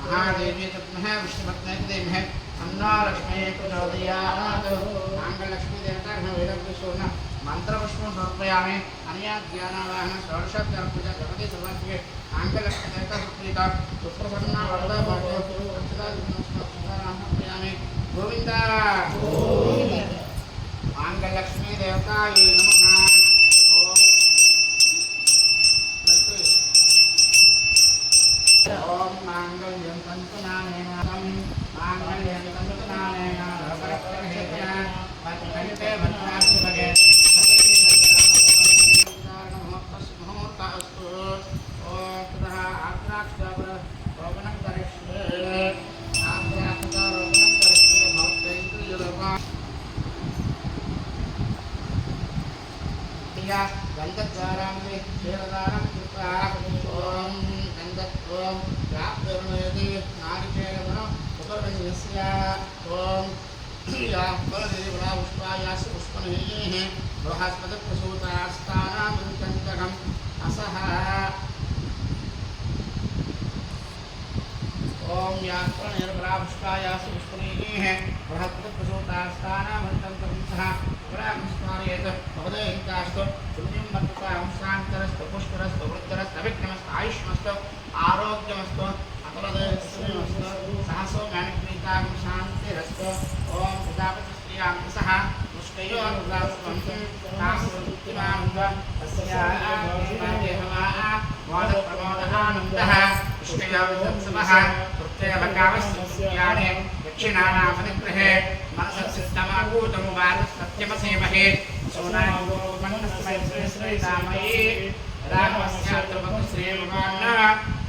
महादेवी तत्महे विष्णुपत्नी देवी अन्ना लक्ष्मी प्रचोदयात् मांगलक्ष्मी देवता वेदविष्णुना मंत्रपुष्पं समर्पयामि अनया ज्ञानावाहन षोडशोपचारपूजा जगति सर्वस्वे मांगलक्ष्मी देवता सुप्रीता सुप्रसन्ना वरदा भवतु अक्षता समर्पयामि गोविंद मांगलक्ष्मी देवतायै नमः ओम मांगल्यं तन्तुनानेन मांगल्यं तन्तुनानेन भवरक्षेत्रेण कंठे भद्राक्षभगे मुहूर्तस्तु ओम ततः आद्राक्षरोपणं करिष्ये आद्राक्षरोपणं करिष्ये भवत्येन्द्रियलोका गन्धद्वारां क्षीरदानं कृत्वा ओम ओम प्राप्तमयति नारिकेलवनं उपरमस्य ओम या फलदेवी बड़ा पुष्पायास पुष्पनेः बृहस्पतिप्रसूतास्थानामन्तकम् असः ओम या फलदेवी बड़ा पुष्पायास पुष्पनेः बृहस्पतिप्रसूतास्थानामन्तकम् सः पुष्पायेत भवदेहिकास्तु पुण्यं मत्वा अंशान्तरस्तु पुष्करस्तु वृद्धरस्तभिज्ञमस्तु आयुष्मस्तु आरोग्यमस्तु अपरदेहस्यमस्तु सहसो ज्ञानप्रीतां शान्तिरस्तु ओम प्रजापति श्रियां सह मुष्कयो अनुदास्वं तासुक्तिमानन्द तस्यादेहमा मोदप्रमोदहानन्दः मुष्कयो विदत्सवः प्रत्ययभकावस्याने दक्षिणानामनिग्रहे मनससिद्धमाभूतमुवाद सत्यमसेमहे सोनामन्नस्मैश्रेष्ठदामयी रामस्यात्रपतिश्रीभगवान्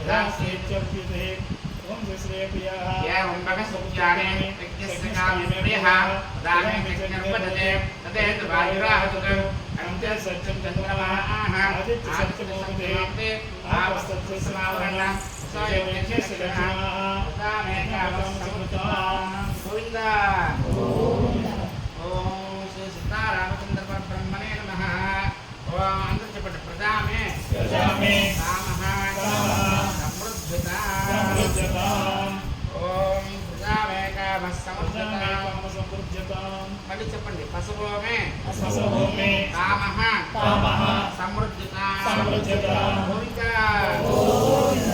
रामश्रीत्यर्पिते ओम श्रीप्रियः ये ओम भगसुज्ञाने यज्ञस्य काम्यप्रियः दाने यज्ञर्पदते तदेत वायुराहतुक अन्ते सत्यं चन्द्रमाः आदित्य सत्यमोदे आवस्तस्य समावरण सयज्ञस्य दाने कामसमुत्तमा गोविन्द ओम श्री सीतारामचंद्र ब्रह्मणे नमः ओम अंतर्चपट प्रजामे कामः समृद्धता ओम प्रजामे कामः समृद्धता मళ్ళీ చెప్పండి పశుభూమే కామః సమృద్ధత గోవింద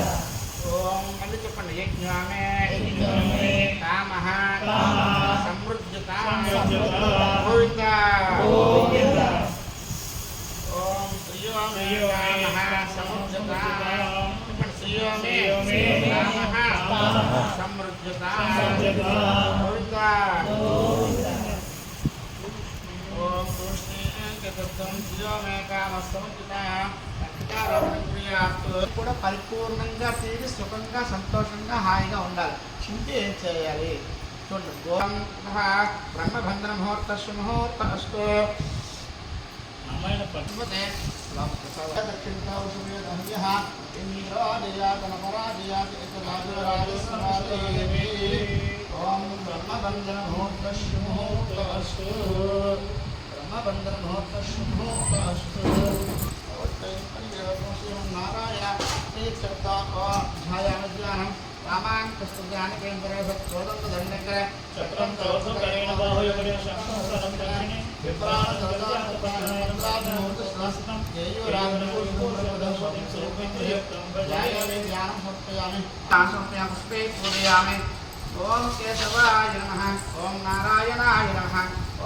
ఓం మళ్ళీ చెప్పండి యజ్ఞామే కామః సమృద్ధత గోవింద ఓం శ్రీయోమే కామః సమృద్ధత చెప్పండి శ్రీయోమే కామః సమృద్ధత గోవింద కూడా పరిపూర్ణంగా తీరి సుఖంగా సంతోషంగా హాయిగా ఉండాలి. ఇంటి ఏం చేయాలి చూడండి. బ్రహ్మబంధన ముహూర్త సుముహూర్త అస్తు అమ్మాయిన పట్టుబోతే ఓం బ్రహ్మబంధన ముహూర్త సుముహూర్త అస్తు బ్రహ్మబంధన ముహూర్త సుముహూర్త అస్తు నారాయణ ధ్యానం రామాన్ పుస్తకాన్ని కేంద్రోదంత దండకర చక్రం తవసు కరేణ బాహుయోగేన శంకరం దక్షిణే విప్రాణ సదాత్మూర్తస్నాస్తం జయో రాజనోషోపదం స్వరూపం జ్ఞానం సమర్పయామి సమర్పయామి పుష్పే పూజయామి. ఓం కేశవాయ నమః, ఓం నారాయణాయ నమః,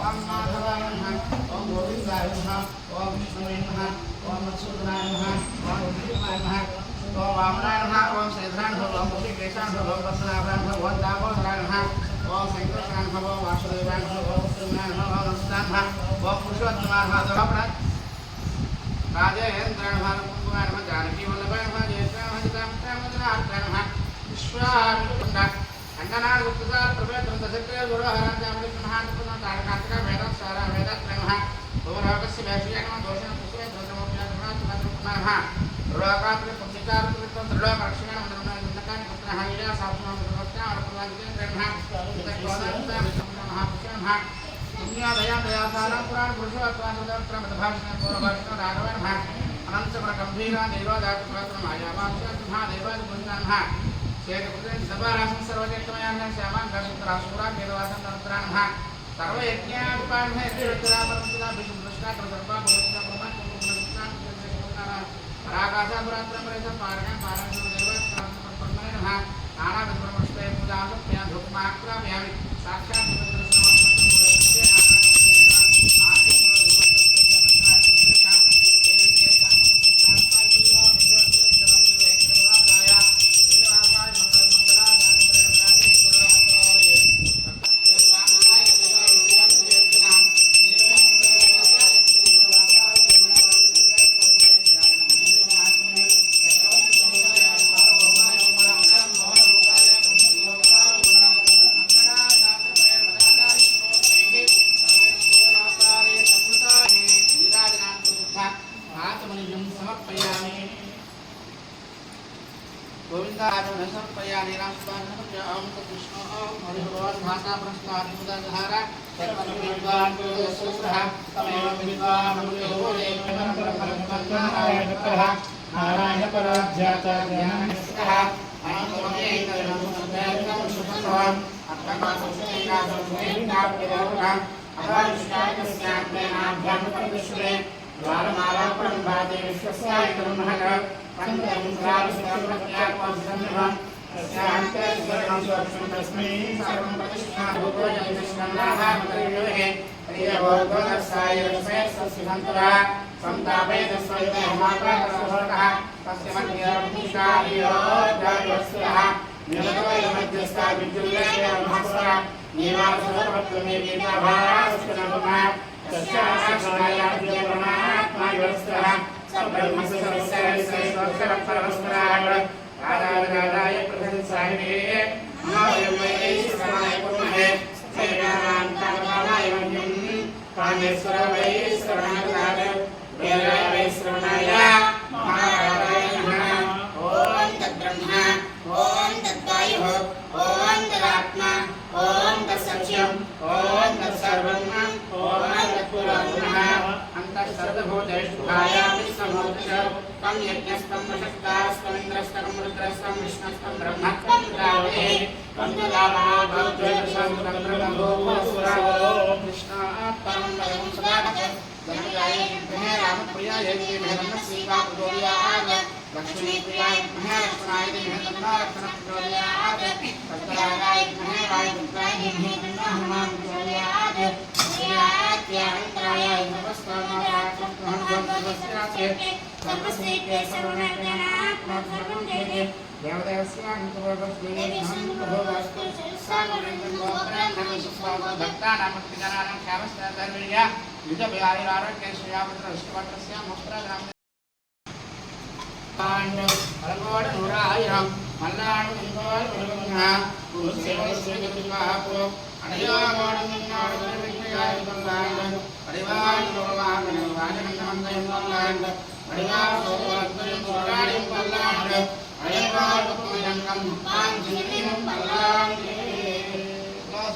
ఓం మాధవాయ నమః, ఓం గోవిందాయ నమః, ఓం విష్ణువే నమః, ఓం మధుసూదనాయ నమః, ఓం విష్ణువాయ నమః, ఓం వామనాయ నమః, ఓం శ్రీధరాయ నమః, ఓం ఋషికేశాయ నమః, ఓం పద్మనాభాయ నమః, ఓం దామోదరాయ నమః, ఓం శంకరాయ నమః, ఓం వాసుదేవాయ నమః, ఓం కృష్ణాయ నమః, ఓం నమస్తాయ నమః, ఓం పురుషోత్తమాయ నమః, రాజేంద్రాయ నమః, కుంకుమాయ నమః, జానకీ వల్లభాయ నమః, జ్యేష్ఠాయ నమః, జితాంతాయ నమః, జనార్దనాయ నమః, విశ్వామిత్ర అంగనాథ గుప్తదార ప్రవేశం దశక్రియ గురుహరాంజామలి మహానుపున తారకాంతక వేదం సారా వేదాత్రయః భూలోకస్య వేషయాగమ దోషణ పుష్పే దోషమోప్యాగమః లోకాత్రి పుణ్యకారకృతం త్రిలోక రక్షణ మండలం దండకాని పుత్రః ఇలా సాధునామ ప్రవక్త అర్పణాదికేంద్రః మహాపురుషః పుణ్యాదయా దయాసారం పురాణ పురుషోత్తమోత్తమ భాషణ రాఘవః అనంతపుర గంభీర దేవాదాత పురాతన మాయావాక్య దేవాది పురుషాః शेखपुत्रं सभारासं सर्वजक्तमयानं श्यामां दर्शकरासुरा वेदवासं तंत्राणः सर्वयज्ञादिपाण्डे यज्ञरुद्रापरमसुदा विष्णुदृष्टा कृतर्पा भगवता ब्रह्मा कुमुद्रस्ता कुमुद्रस्ता पराकाशा पुरात्रं परेशं पारणं पारणं परमने नमः नानाविधब्रह्मस्ते पूजासं प्रिया धूपमाक्रामयामि साक्षात् गोविंदाय समर्पयामि रामस्वामिनः ओम कृष्ण ओम हरिभगवान् भाषा प्रस्तादिमुदाधारा सर्वविद्वान् पुरुषः तमेव विद्वान् मुनिः परमब्रह्मनारायणः नारायण पराध्याता ज्ञाननिष्ठः अनन्तमयैकरणं सुखम् अर्थकासुष्ठैकासुष्ठैकाप्यदोषः अभाविष्टाकस्यान्तेनाभ्यामपरिविश्वे द्वारमालापरं भाते विश्वस्यायतरुमहः तस्मै सर्वं प्रतिष्ठाभूतोजनिष्ठन्नाहामतयोः प्रियभोगोदस्सायरसयस्सिहन्तुरा संतापयदस्वैदेहमापाकसुभोटः तस्य मध्यमधिशायोऽध्यायस्यः निरतोयमध्यस्था विद्युल्लेशमहस्वः नीवासुरपत्वमेवीताभास्वनपुमः तस्याश्रयाद्यपरमात्मा व्यवस्थः ब्रह्मस्य सर्वस्वरपरमस्वराय राधाय प्रशंसाये महादेवैश्वराय कुर्महे जयनारायणाय मह्यं कामेश्वरवैश्वराय वेदाय वैश्रवणाय महाराजाय नमः ओम तद्ब्रह्म ओम तद्वायुः ओम तदात्मा ओम तत्सत्यम् ओम तत्सर्वम् ओम तत्पुरुषः अंतःसर्वभूतेष्वहायां विश्वमोक्षः तं यज्ञस्तं वशस्तास्त्वमिन्द्रस्तं रुद्रस्तं विष्णुस्तं ब्रह्मत्वं द्रावणे तं तदाभावद्वैतसं तं ब्रह्मभूवसुरावो कृष्णात्परं परं सुदागत जनकाय विद्महे रामप्रियाय धीमहि तन्नः लक्ष्मीप्रियाय विद्महे लक्ष्मणाय धीमहि तन्नः लक्ष्मणः प्रचोदयात् तत्पराय विद्महे वायुपुत्राय धीमहि तन्नः हनुमान् प्रचोदयात् जयात्यान्तराय नमस्कारः सर्वस्ते सर्वज्ञानात्मा सर्वं जयते देवदेवस्यान्तभोगस्ते भक्तानां भक्तिजनानां श्यामस्ता धर्मणीया युजव्यायुरारोग्यश्रियापुत्रविष्णुभद्रस्य मोक्षप्रदां अलगोड नूरायिरं मल्लाडु इंगोल मुरुगन्ना कुरुसेवस्यगतिवापो अडयागोडन्नाडु विक्रियाय मल्लाड अडिवाड नूरवागन वाजनन्दमन्दयं मल्लाड अडिवाड सोवलद्दयं सुराडिं मल्लाड अडिवाड कुमिरंगं पांजिनिं मल्लाड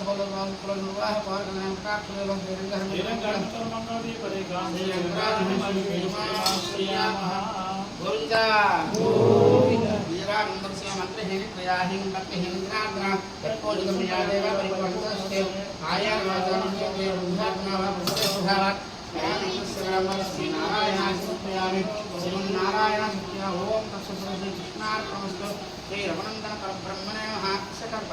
भगवान पुरनुवाह पारगणं काक्षुलं निरंजन निरंजन मंगली परेगाम गोविंदा गोविंदा वीरानंदस्य मंत्रहीन प्रयाहीन भक्तिहीनग्राद्रा तत्पोलिकमियादेव परिवर्तस्ते आयावादनस्य देवधात्मावा पुष्पभावात् नमस्ते नारायणाय समर्पयामि श्रीमन्नारायण सत्या ओम तत्सत् श्री कृष्णार्पणमस्तु श्री रघुनंदन परब्रह्मणे नमः सकल